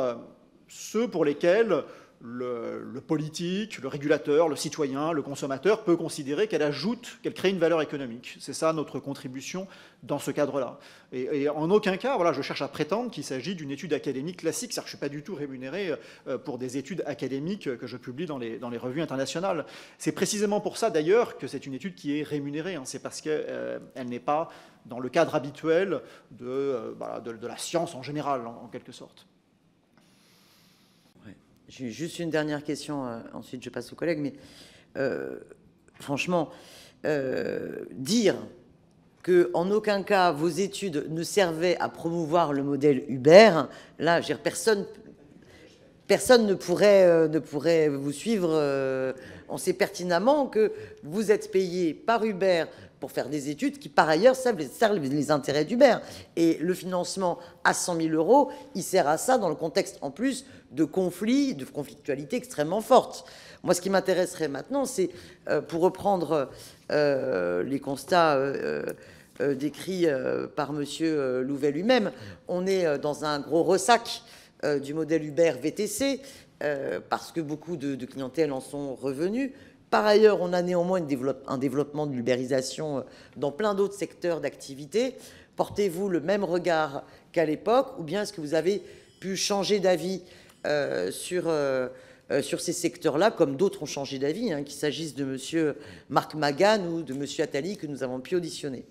ceux pour lesquels le politique, le régulateur, le citoyen, le consommateur peut considérer qu'elle crée une valeur économique. C'est ça notre contribution dans ce cadre-là. Et en aucun cas, voilà, je cherche à prétendre qu'il s'agit d'une étude académique classique. C'est-à-dire que je ne suis pas du tout rémunéré pour des études académiques que je publie dans les revues internationales. C'est précisément pour ça, d'ailleurs, que c'est une étude qui est rémunérée. C'est parce qu'elle n'est pas dans le cadre habituel de la science en général, en quelque sorte. J'ai juste une dernière question, ensuite je passe aux collègues, mais franchement, dire qu'en aucun cas vos études ne servaient à promouvoir le modèle Uber, là, personne ne pourrait vous suivre. On sait pertinemment que vous êtes payé par Uber pour faire des études qui, par ailleurs, servent les intérêts d'Uber. Et le financement à 100 000 €, il sert à ça dans le contexte, en plus, de conflits, de conflictualité extrêmement forte. Moi, ce qui m'intéresserait maintenant, c'est, pour reprendre les constats décrits par M. Louvet lui-même, on est dans un gros ressac du modèle Uber VTC, parce que beaucoup de clientèles en sont revenus. Par ailleurs, on a néanmoins un développement de l'ubérisation dans plein d'autres secteurs d'activité. Portez-vous le même regard qu'à l'époque, ou bien est-ce que vous avez pu changer d'avis sur ces secteurs-là, comme d'autres ont changé d'avis, qu'il s'agisse de M. Marc Magan ou de M. Attali, que nous avons pu auditionner?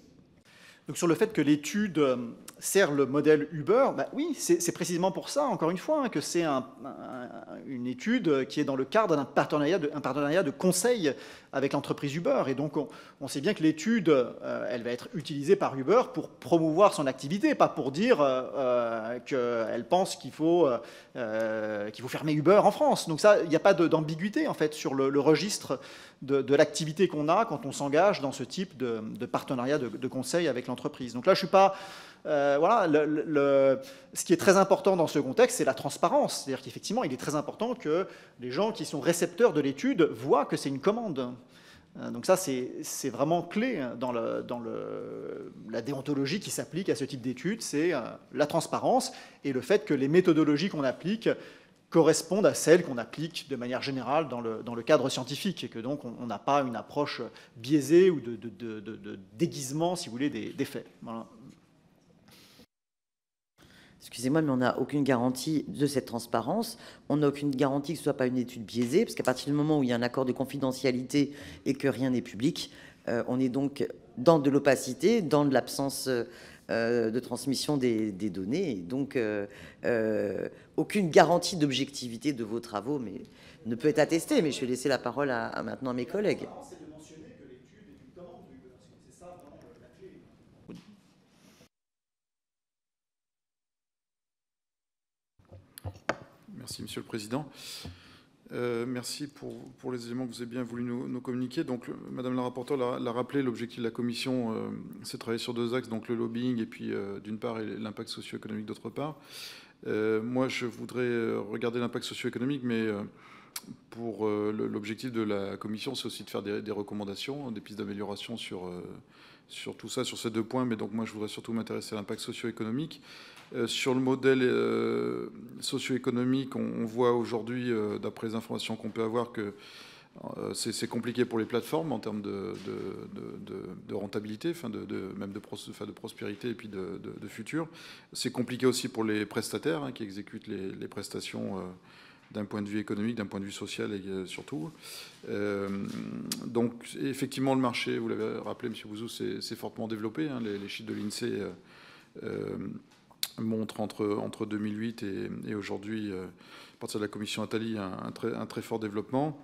Donc sur le fait que l'étude sert le modèle Uber, bah oui, c'est précisément pour ça, encore une fois, hein, que c'est une étude qui est dans le cadre d'un partenariat de conseil avec l'entreprise Uber. Et donc, on sait bien que l'étude, elle va être utilisée par Uber pour promouvoir son activité, pas pour dire qu'elle pense qu'il faut fermer Uber en France. Donc ça, il n'y a pas d'ambiguïté, en fait, sur le registre de l'activité qu'on a quand on s'engage dans ce type de partenariat de conseil avec l'entreprise. Donc là, je ne suis pas... voilà, ce qui est très important dans ce contexte, c'est la transparence. C'est-à-dire qu'effectivement, il est très important que les gens qui sont récepteurs de l'étude voient que c'est une commande. Donc ça, c'est vraiment clé dans la déontologie qui s'applique à ce type d'études, c'est la transparence et le fait que les méthodologies qu'on applique correspondent à celles qu'on applique de manière générale dans le cadre scientifique, et que donc on n'a pas une approche biaisée ou de déguisement, si vous voulez, des faits. Voilà. Excusez-moi, mais on n'a aucune garantie de cette transparence. On n'a aucune garantie que ce ne soit pas une étude biaisée, parce qu'à partir du moment où il y a un accord de confidentialité et que rien n'est public, on est donc dans de l'opacité, dans de l'absence de transmission des données. Et donc, aucune garantie d'objectivité de vos travaux mais ne peut être attestée. Mais je vais laisser la parole maintenant à mes collègues. Merci, Monsieur le Président. Merci pour les éléments que vous avez bien voulu nous communiquer. Donc, Madame la rapporteure l'a rappelé, l'objectif de la Commission, c'est de travailler sur deux axes, donc le lobbying et puis d'une part et l'impact socio-économique d'autre part. Moi, je voudrais regarder l'impact socio-économique, mais pour l'objectif de la Commission, c'est aussi de faire des recommandations, des pistes d'amélioration sur tout ça, sur ces deux points. Mais donc, moi, je voudrais surtout m'intéresser à l'impact socio-économique. Sur le modèle socio-économique, on voit aujourd'hui, d'après les informations qu'on peut avoir, que c'est compliqué pour les plateformes en termes de rentabilité, même de prospérité et puis de futur. C'est compliqué aussi pour les prestataires qui exécutent les prestations d'un point de vue économique, d'un point de vue social et surtout. Donc effectivement, le marché, vous l'avez rappelé, M. Bouzou, c'est fortement développé. Les chiffres de l'INSEE montre entre 2008 et aujourd'hui, à partir de la commission Attali, un très fort développement.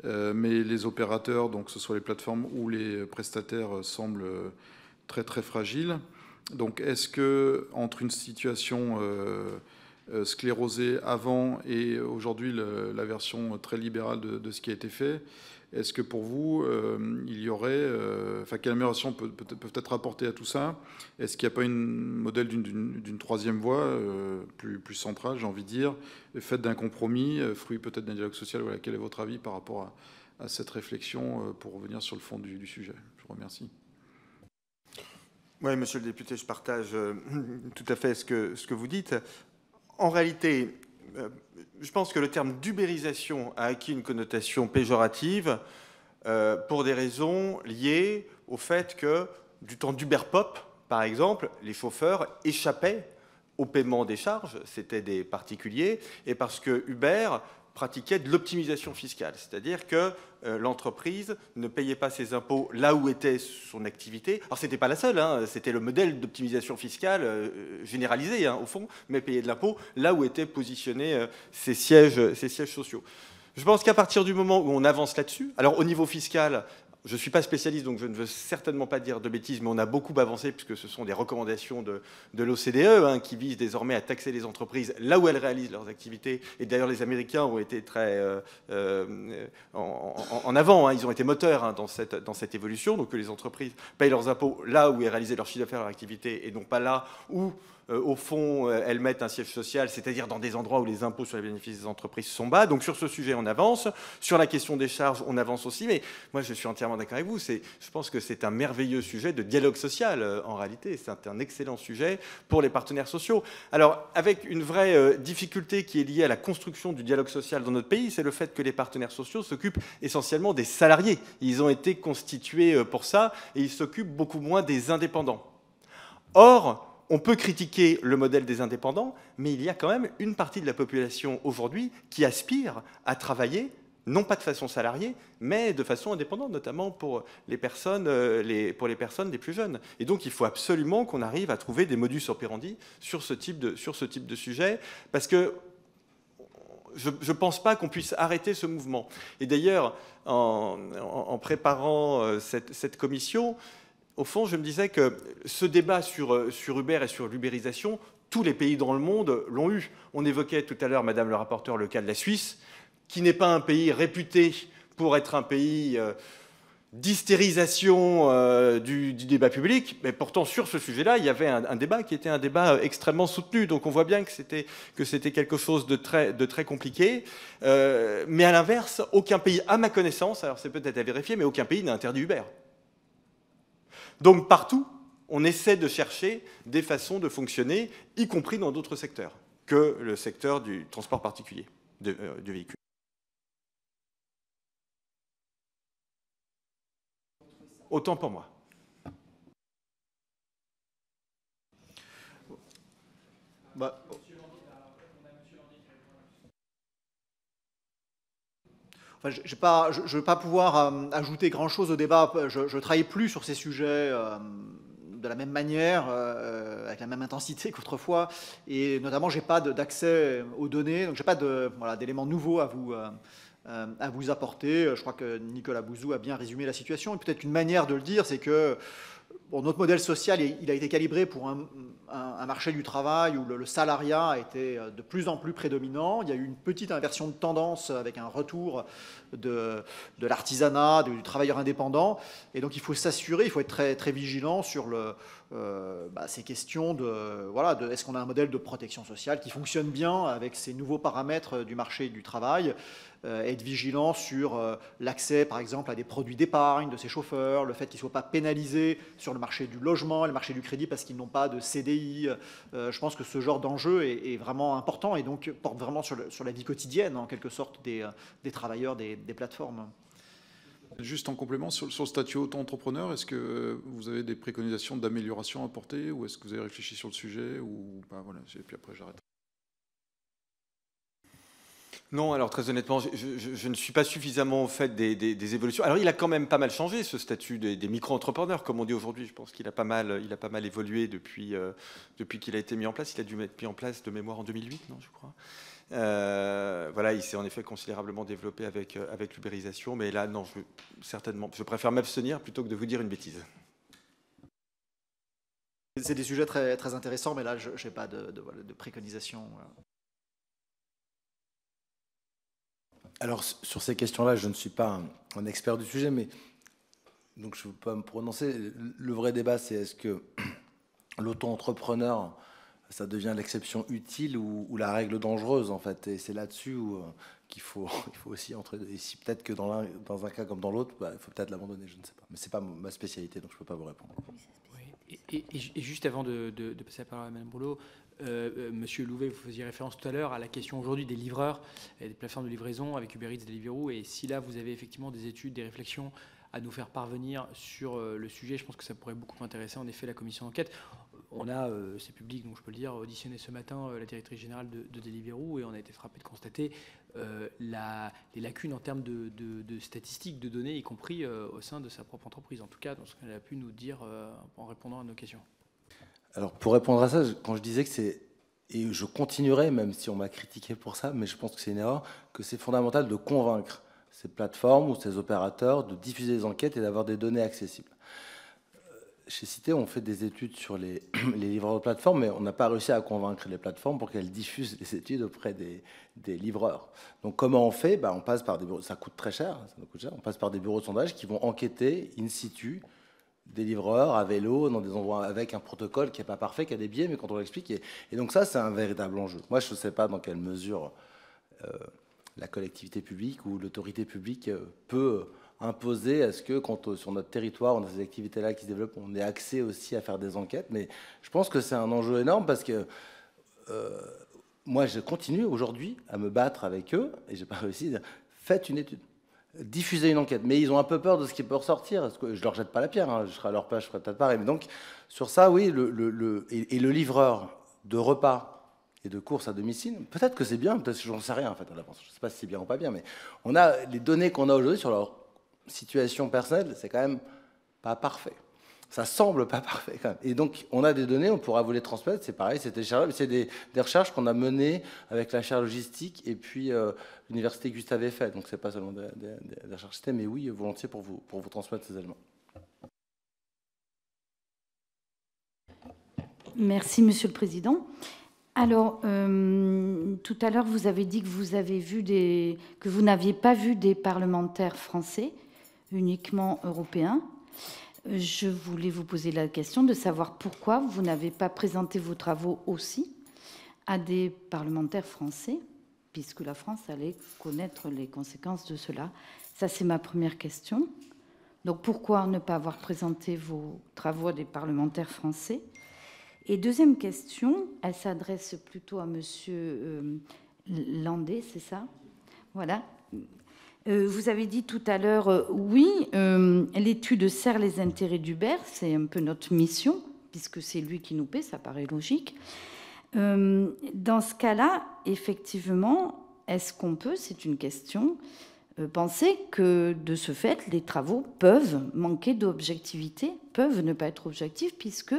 Mais les opérateurs, donc que ce soit les plateformes ou les prestataires, semblent très très fragiles. Donc est-ce que entre une situation sclérosée avant et aujourd'hui la version très libérale de ce qui a été fait, est-ce que pour vous, il y aurait... quelle amélioration peut être apportée à tout ça? Est-ce qu'il n'y a pas un modèle d'une troisième voie plus centrale, j'ai envie de dire, faite d'un compromis, fruit peut-être d'un dialogue social? Voilà, quel est votre avis par rapport à cette réflexion pour revenir sur le fond du sujet? Je vous remercie. Oui, monsieur le député, je partage tout à fait ce que vous dites. En réalité... je pense que le terme d'ubérisation a acquis une connotation péjorative pour des raisons liées au fait que, du temps d'Uberpop, par exemple, les chauffeurs échappaient au paiement des charges, c'était des particuliers, et parce que Uber pratiquait de l'optimisation fiscale, c'est-à-dire que l'entreprise ne payait pas ses impôts là où était son activité. Alors, ce n'était pas la seule, c'était le modèle d'optimisation fiscale généralisé, au fond, mais payer de l'impôt là où étaient positionnés ses sièges sociaux. Je pense qu'à partir du moment où on avance là-dessus, alors au niveau fiscal, je ne suis pas spécialiste, donc je ne veux certainement pas dire de bêtises, mais on a beaucoup avancé puisque ce sont des recommandations de l'OCDE qui visent désormais à taxer les entreprises là où elles réalisent leurs activités. Et d'ailleurs, les Américains ont été très en avant, ils ont été moteurs dans cette évolution, donc que les entreprises payent leurs impôts là où elles réalisent leur chiffre d'affaires, leur activité, et non pas là où... au fond, elles mettent un siège social, c'est-à-dire dans des endroits où les impôts sur les bénéfices des entreprises sont bas. Donc sur ce sujet, on avance. Sur la question des charges, on avance aussi. Mais moi, je suis entièrement d'accord avec vous. Je pense que c'est un merveilleux sujet de dialogue social, en réalité. C'est un excellent sujet pour les partenaires sociaux. Alors, avec une vraie difficulté qui est liée à la construction du dialogue social dans notre pays, c'est le fait que les partenaires sociaux s'occupent essentiellement des salariés. Ils ont été constitués pour ça et ils s'occupent beaucoup moins des indépendants. Or, on peut critiquer le modèle des indépendants, mais il y a quand même une partie de la population aujourd'hui qui aspire à travailler non pas de façon salariée, mais de façon indépendante, notamment pour les personnes les plus jeunes. Et donc, il faut absolument qu'on arrive à trouver des modus operandi sur ce type de sujet, parce que je ne pense pas qu'on puisse arrêter ce mouvement. Et d'ailleurs, en préparant cette commission, au fond, je me disais que ce débat sur Uber et sur l'ubérisation, tous les pays dans le monde l'ont eu. On évoquait tout à l'heure, Madame le rapporteur, le cas de la Suisse, qui n'est pas un pays réputé pour être un pays d'hystérisation du débat public, mais pourtant sur ce sujet-là, il y avait un débat qui était un débat extrêmement soutenu. Donc on voit bien que c'était quelque chose de très compliqué. Mais à l'inverse, aucun pays, à ma connaissance, alors c'est peut-être à vérifier, mais aucun pays n'a interdit Uber. Donc partout, on essaie de chercher des façons de fonctionner, y compris dans d'autres secteurs que le secteur du transport particulier, du véhicule. Autant pour moi. Enfin, je ne vais pas pouvoir ajouter grand-chose au débat. Je ne travaille plus sur ces sujets de la même manière, avec la même intensité qu'autrefois. Et notamment, je n'ai pas d'accès aux données, donc je n'ai pas d'éléments nouveaux à vous apporter. Je crois que Nicolas Bouzou a bien résumé la situation. Et peut-être une manière de le dire, c'est que notre modèle social, il a été calibré pour un marché du travail où le salariat a été de plus en plus prédominant. Il y a eu une petite inversion de tendance avec un retour de l'artisanat, du travailleur indépendant. Et donc il faut s'assurer, il faut être très, très vigilant sur ces questions de est-ce qu'on a un modèle de protection sociale qui fonctionne bien avec ces nouveaux paramètres du marché du travail. Être vigilant sur l'accès, par exemple, à des produits d'épargne de ces chauffeurs, le fait qu'ils ne soient pas pénalisés sur le marché du logement et le marché du crédit parce qu'ils n'ont pas de CDI. Je pense que ce genre d'enjeu est vraiment important et donc porte vraiment sur la vie quotidienne, en quelque sorte, des travailleurs des plateformes. Juste en complément, sur le statut auto-entrepreneur, est-ce que vous avez des préconisations d'amélioration à apporter ou est-ce que vous avez réfléchi sur le sujet ou, voilà, et puis après j'arrête. Non, alors très honnêtement, je ne suis pas suffisamment au fait des évolutions. Alors il a quand même pas mal changé ce statut des micro-entrepreneurs, comme on dit aujourd'hui. Je pense qu'il a pas mal évolué depuis qu'il a été mis en place. Il a dû être mis en place de mémoire en 2008, non, je crois. Voilà, il s'est en effet considérablement développé avec l'ubérisation, mais là, non, je préfère m'abstenir plutôt que de vous dire une bêtise. C'est des sujets très, très intéressants, mais là, je n'ai pas de préconisation. Alors, sur ces questions-là, je ne suis pas un expert du sujet, mais donc je ne veux pas me prononcer. Le vrai débat, c'est est-ce que l'auto-entrepreneur, ça devient l'exception utile ou la règle dangereuse, en fait. Et c'est là-dessus qu'il faut aussi entrer. Et si peut-être que dans un cas comme dans l'autre, il faut peut-être l'abandonner, je ne sais pas. Mais ce n'est pas ma spécialité, donc je ne peux pas vous répondre. Oui. Et juste avant de passer la parole à Mme Boulot, Monsieur Louvet, vous faisiez référence tout à l'heure à la question aujourd'hui des livreurs et des plateformes de livraison avec Uber Eats et Deliveroo. Et si là, vous avez effectivement des études, des réflexions à nous faire parvenir sur le sujet, je pense que ça pourrait beaucoup m'intéresser. En effet, la commission d'enquête, on a, c'est public, donc je peux le dire, auditionné ce matin la directrice générale de Deliveroo et on a été frappé de constater les lacunes en termes de statistiques, de données, y compris au sein de sa propre entreprise. En tout cas, dans ce qu'elle a pu nous dire en répondant à nos questions. Alors, pour répondre à ça, quand je disais que c'est, et je continuerai, même si on m'a critiqué pour ça, mais je pense que c'est une erreur, que c'est fondamental de convaincre ces plateformes ou ces opérateurs de diffuser des enquêtes et d'avoir des données accessibles. Chez Cité, on fait des études sur les livreurs de plateformes, mais on n'a pas réussi à convaincre les plateformes pour qu'elles diffusent les études auprès des livreurs. Donc, comment on fait ? On passe par des bureaux, ça coûte très cher, on passe par des bureaux de sondage qui vont enquêter in situ des livreurs à vélo, dans des endroits avec un protocole qui n'est pas parfait, qui a des biais, mais quand on l'explique. Et donc ça, c'est un véritable enjeu. Moi, je ne sais pas dans quelle mesure la collectivité publique ou l'autorité publique peut imposer à ce que, quand sur notre territoire, on a ces activités-là qui se développent, on ait accès aussi à faire des enquêtes. Mais je pense que c'est un enjeu énorme parce que moi, je continue aujourd'hui à me battre avec eux et je n'ai pas réussi. Faites une étude. Diffuser une enquête, mais ils ont un peu peur de ce qui peut ressortir. Parce que je leur jette pas la pierre, hein. Je serai à leur place, je ferai peut-être pareil. Mais donc sur ça, oui, et le livreur de repas et de courses à domicile. Peut-être que c'est bien, peut-être que j'en sais rien en fait à l'avance. Je ne sais pas si c'est bien ou pas bien, mais on a les données qu'on a aujourd'hui sur leur situation personnelle, c'est quand même pas parfait. Ça semble pas parfait quand même. Et donc, on a des données, on pourra vous les transmettre. C'est pareil, c'est des recherches qu'on a menées avec la chaire logistique et puis l'université Gustave Eiffel. Donc, c'est pas seulement des recherches, mais oui, volontiers pour vous transmettre ces éléments. Merci, Monsieur le Président. Alors, tout à l'heure, vous avez dit que vous n'aviez pas vu des parlementaires français, uniquement européens. Je voulais vous poser la question de savoir pourquoi vous n'avez pas présenté vos travaux aussi à des parlementaires français, puisque la France allait connaître les conséquences de cela. Ça, c'est ma première question. Donc, pourquoi ne pas avoir présenté vos travaux à des parlementaires français? Et deuxième question, elle s'adresse plutôt à Monsieur Landais, c'est ça? Voilà. Vous avez dit tout à l'heure, oui, l'étude sert les intérêts d'Uber, c'est un peu notre mission, puisque c'est lui qui nous paie, ça paraît logique. Dans ce cas-là, effectivement, est-ce qu'on peut, c'est une question, penser que de ce fait, les travaux peuvent manquer d'objectivité, peuvent ne pas être objectifs, puisque,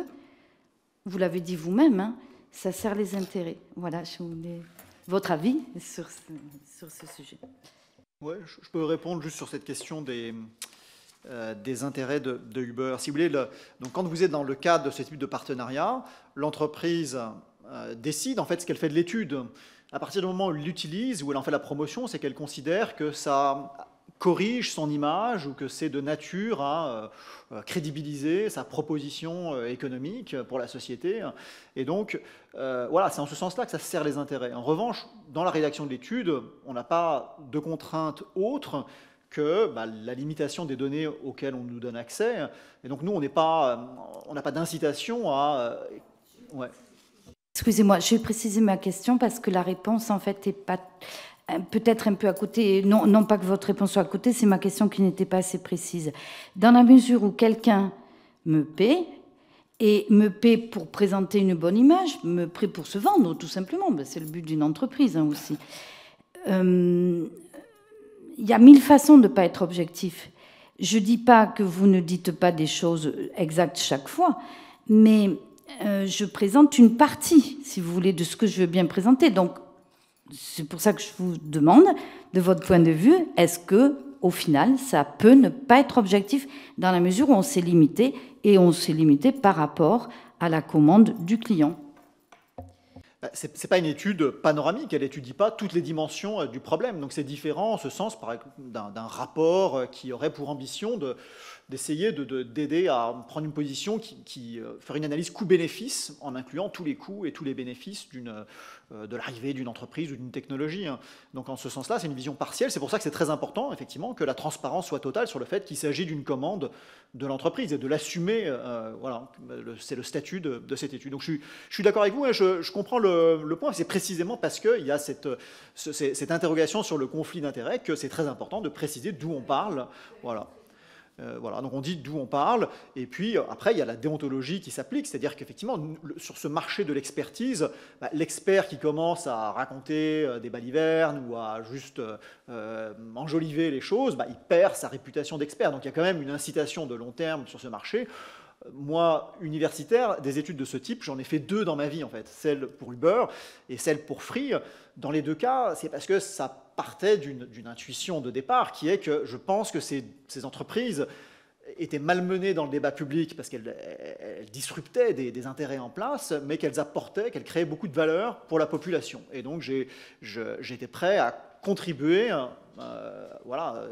vous l'avez dit vous-même, hein, ça sert les intérêts. Voilà, je voulais votre avis sur ce sujet. Ouais, je peux répondre juste sur cette question des intérêts de Uber. Si vous voulez, donc quand vous êtes dans le cadre de ce type de partenariat, l'entreprise décide en fait ce qu'elle fait de l'étude. À partir du moment où elle l'utilise, où elle en fait la promotion, c'est qu'elle considère que ça corrige son image ou que c'est de nature à crédibiliser sa proposition économique pour la société. Et donc, voilà, c'est en ce sens-là que ça sert les intérêts. En revanche, dans la rédaction de l'étude, on n'a pas de contraintes autres que la limitation des données auxquelles on nous donne accès. Et donc, nous, on n'a pas d'incitation à... Ouais. Excusez-moi, je vais préciser ma question parce que la réponse, en fait, n'est pas... peut-être un peu à côté, non pas que votre réponse soit à côté, c'est ma question qui n'était pas assez précise. Dans la mesure où quelqu'un me paie, et me paie pour présenter une bonne image, me paie pour se vendre, tout simplement, c'est le but d'une entreprise aussi. Il y a 1000 façons de ne pas être objectif. Je ne dis pas que vous ne dites pas des choses exactes chaque fois, mais je présente une partie, si vous voulez, de ce que je veux bien présenter. Donc, c'est pour ça que je vous demande, de votre point de vue, est-ce que, au final, ça peut ne pas être objectif dans la mesure où on s'est limité, et on s'est limité par rapport à la commande du client? Ce n'est pas une étude panoramique, elle n'étudie pas toutes les dimensions du problème. Donc c'est différent en ce sens d'un rapport qui aurait pour ambition d'essayer d'aider à prendre une position qui ferait une analyse coût-bénéfice en incluant tous les coûts et tous les bénéfices de l'arrivée d'une entreprise ou d'une technologie. Donc en ce sens-là, c'est une vision partielle. C'est pour ça que c'est très important, effectivement, que la transparence soit totale sur le fait qu'il s'agit d'une commande de l'entreprise et de l'assumer. Voilà, c'est le statut de cette étude. Donc je suis d'accord avec vous, et je comprends le point. C'est précisément parce qu'il y a cette interrogation sur le conflit d'intérêts que c'est très important de préciser d'où on parle. Voilà. Voilà, donc on dit d'où on parle, et puis après il y a la déontologie qui s'applique, c'est-à-dire qu'effectivement sur ce marché de l'expertise, l'expert qui commence à raconter des balivernes ou à juste enjoliver les choses, il perd sa réputation d'expert. Donc il y a quand même une incitation de long terme sur ce marché. Moi, universitaire, des études de ce type, j'en ai fait 2 dans ma vie en fait, celle pour Uber et celle pour Free. Dans les 2 cas, c'est parce que ça partait d'une intuition de départ qui est que je pense que ces entreprises étaient malmenées dans le débat public parce qu'elles disruptaient des intérêts en place, mais qu'elles apportaient, qu'elles créaient beaucoup de valeur pour la population. Et donc j'étais prêt à contribuer, voilà,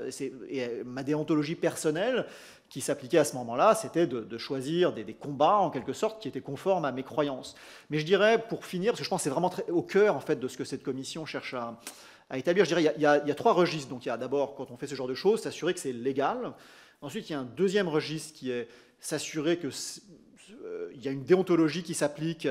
et ma déontologie personnelle qui s'appliquait à ce moment-là, c'était de choisir des combats, en quelque sorte, qui étaient conformes à mes croyances. Mais je dirais, pour finir, parce que je pense que c'est vraiment au cœur en fait, de ce que cette commission cherche à établir, je dirais il y a 3 registres. Donc il y a d'abord, quand on fait ce genre de choses, s'assurer que c'est légal. Ensuite, il y a un deuxième registre qui est s'assurer qu'il y a une déontologie qui s'applique,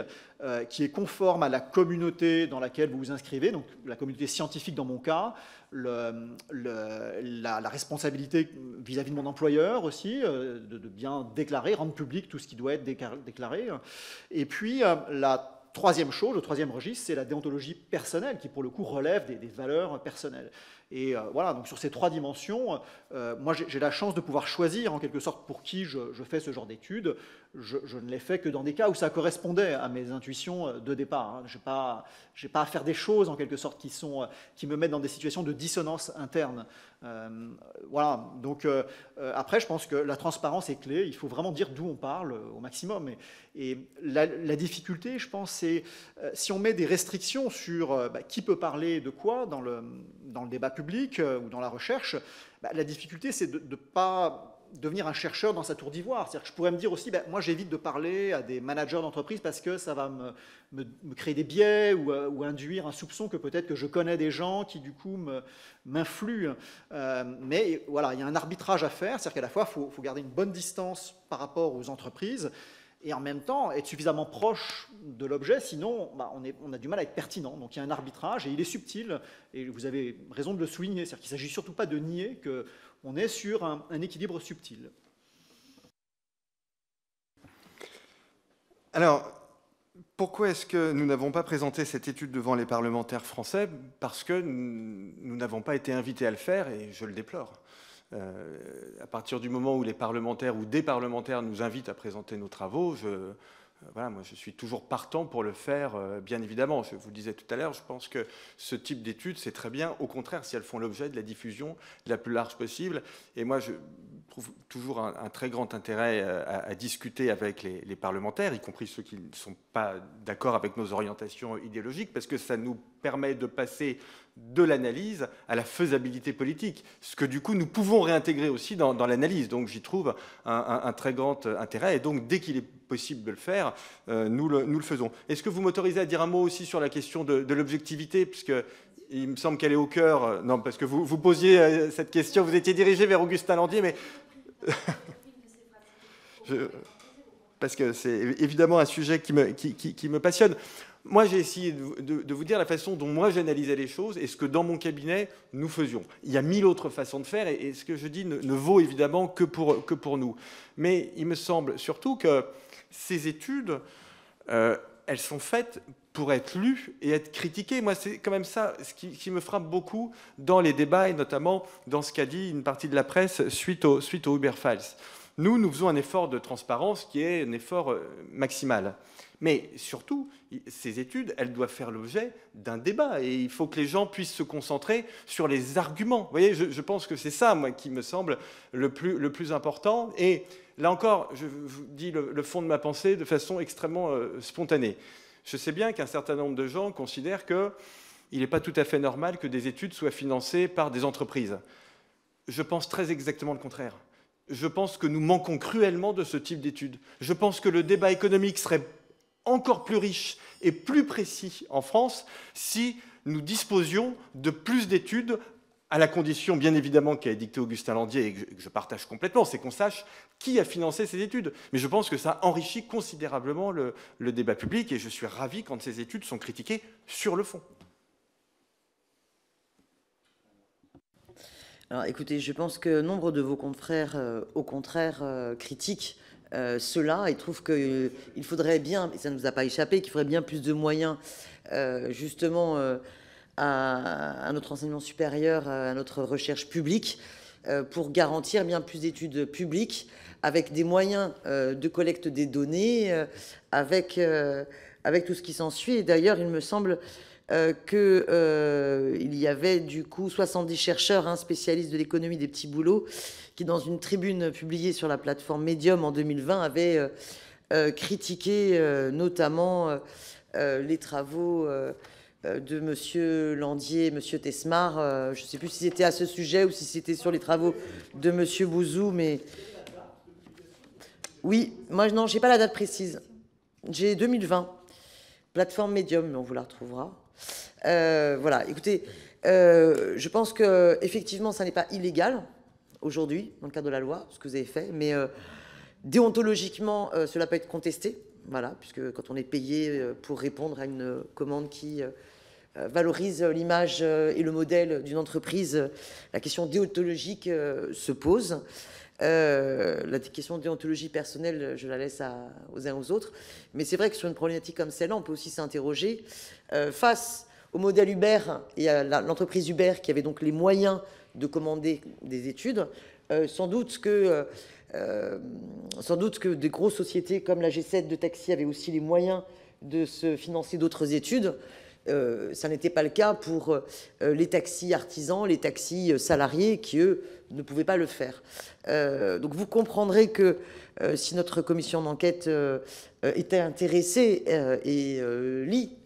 qui est conforme à la communauté dans laquelle vous vous inscrivez, donc la communauté scientifique dans mon cas, la responsabilité vis-à-vis de mon employeur aussi, de bien déclarer, rendre public tout ce qui doit être déclaré. Et puis la troisième chose, le troisième registre, c'est la déontologie personnelle, qui pour le coup relève des valeurs personnelles. Et voilà, donc sur ces trois dimensions, moi j'ai la chance de pouvoir choisir en quelque sorte pour qui je fais ce genre d'études. Je ne l'ai fait que dans des cas où ça correspondait à mes intuitions de départ. Hein. Je n'ai pas à faire des choses en quelque sorte qui me mettent dans des situations de dissonance interne. Voilà, donc après je pense que la transparence est clé, il faut vraiment dire d'où on parle au maximum. Et la difficulté, je pense, c'est si on met des restrictions sur qui peut parler de quoi dans le débat public ou dans la recherche, la difficulté c'est de ne pas devenir un chercheur dans sa tour d'ivoire. C'est-à-dire que je pourrais me dire aussi, moi j'évite de parler à des managers d'entreprise parce que ça va me créer des biais ou induire un soupçon que peut-être que je connais des gens qui du coup m'influent. Mais voilà, il y a un arbitrage à faire, c'est-à-dire qu'à la fois il faut garder une bonne distance par rapport aux entreprises et en même temps être suffisamment proche de l'objet, sinon on a du mal à être pertinent. Donc il y a un arbitrage et il est subtil, et vous avez raison de le souligner, c'est-à-dire qu'il ne s'agit surtout pas de nier qu'on est sur un équilibre subtil. Alors, pourquoi est-ce que nous n'avons pas présenté cette étude devant les parlementaires français? Parce que nous n'avons pas été invités à le faire, et je le déplore. À partir du moment où les parlementaires ou des parlementaires nous invitent à présenter nos travaux, voilà, moi je suis toujours partant pour le faire, bien évidemment. Je vous le disais tout à l'heure, je pense que ce type d'études, c'est très bien. Au contraire, si elles font l'objet de la diffusion la plus large possible. Et moi, je trouve toujours un très grand intérêt à discuter avec les parlementaires, y compris ceux qui ne sont pas d'accord avec nos orientations idéologiques, parce que ça nous permet de passer de l'analyse à la faisabilité politique, ce que du coup nous pouvons réintégrer aussi dans l'analyse. Donc j'y trouve un très grand intérêt, et donc dès qu'il est possible de le faire, nous le faisons. Est-ce que vous m'autorisez à dire un mot aussi sur la question de l'objectivité, puisque il me semble qu'elle est au cœur, non, parce que vous posiez cette question, vous étiez dirigé vers Augustin Landier, mais parce que c'est évidemment un sujet qui me passionne. Moi, j'ai essayé de vous dire la façon dont moi j'analysais les choses et ce que dans mon cabinet nous faisions. Il y a 1000 autres façons de faire, et ce que je dis ne vaut évidemment que pour nous. Mais il me semble surtout que ces études, elles sont faites pour être lues et être critiquées. Moi, c'est quand même ça ce qui me frappe beaucoup dans les débats, et notamment dans ce qu'a dit une partie de la presse suite au Uber Files. Nous faisons un effort de transparence qui est un effort maximal. Mais surtout, ces études, elles doivent faire l'objet d'un débat, et il faut que les gens puissent se concentrer sur les arguments. Vous voyez, je pense que c'est ça, moi, qui me semble le plus important. Et là encore, je vous dis le fond de ma pensée de façon extrêmement spontanée. Je sais bien qu'un certain nombre de gens considèrent qu'il n'est pas tout à fait normal que des études soient financées par des entreprises. Je pense très exactement le contraire. Je pense que nous manquons cruellement de ce type d'études. Je pense que le débat économique serait encore plus riche et plus précis en France si nous disposions de plus d'études, à la condition, bien évidemment, qu'a dicté Augustin Landier, et que je partage complètement, c'est qu'on sache qui a financé ces études. Mais je pense que ça enrichit considérablement le débat public, et je suis ravi quand ces études sont critiquées sur le fond. Alors écoutez, je pense que nombre de vos confrères, au contraire, critiquent cela, et trouvent qu'il faudrait bien, et ça ne nous a pas échappé, qu'il faudrait bien plus de moyens justement à notre enseignement supérieur, à notre recherche publique, pour garantir bien plus d'études publiques, avec des moyens de collecte des données, avec tout ce qui s'ensuit. Et d'ailleurs, il me semble qu'il y avait du coup 70 chercheurs spécialistes de l'économie des petits boulots qui, dans une tribune publiée sur la plateforme Medium en 2020, avaient critiqué notamment les travaux de M. Landier et M. Tesmar. Je ne sais plus si c'était à ce sujet ou si c'était sur les travaux de M. Bouzou, mais oui, moi non, j'ai pas la date précise. J'ai 2020, plateforme Medium, mais on vous la retrouvera. Voilà, écoutez, je pense que effectivement, ça n'est pas illégal aujourd'hui dans le cadre de la loi, ce que vous avez fait, mais déontologiquement, cela peut être contesté. Voilà, puisque quand on est payé pour répondre à une commande qui valorise l'image et le modèle d'une entreprise, la question déontologique se pose. La question de déontologie personnelle, je la laisse aux uns aux autres. Mais c'est vrai que sur une problématique comme celle-là, on peut aussi s'interroger face au modèle Uber et à l'entreprise Uber qui avait donc les moyens de commander des études. Sans doute que des grosses sociétés comme la G7 de taxi avaient aussi les moyens de se financer d'autres études. Ça n'était pas le cas pour les taxis artisans, les taxis salariés qui, eux, ne pouvaient pas le faire. Donc vous comprendrez que si notre commission d'enquête était intéressée et lit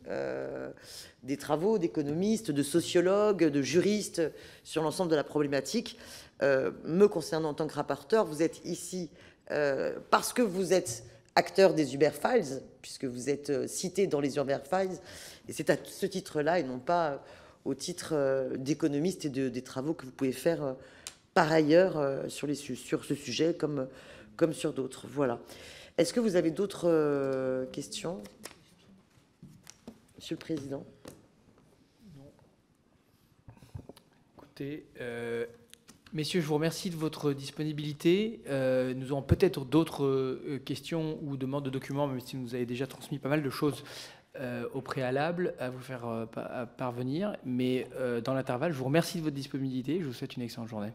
des travaux d'économistes, de sociologues, de juristes sur l'ensemble de la problématique, me concernant en tant que rapporteur, vous êtes ici parce que vous êtes acteur des Uber Files, puisque vous êtes cité dans les Uber Files, et c'est à ce titre-là et non pas au titre d'économiste et des travaux que vous pouvez faire par ailleurs sur ce sujet comme sur d'autres. Voilà. Est-ce que vous avez d'autres questions, Monsieur le Président? Non. Écoutez, messieurs, je vous remercie de votre disponibilité. Nous aurons peut-être d'autres questions ou demandes de documents, même si vous avez déjà transmis pas mal de choses au préalable à vous faire parvenir. Mais dans l'intervalle, je vous remercie de votre disponibilité. Je vous souhaite une excellente journée.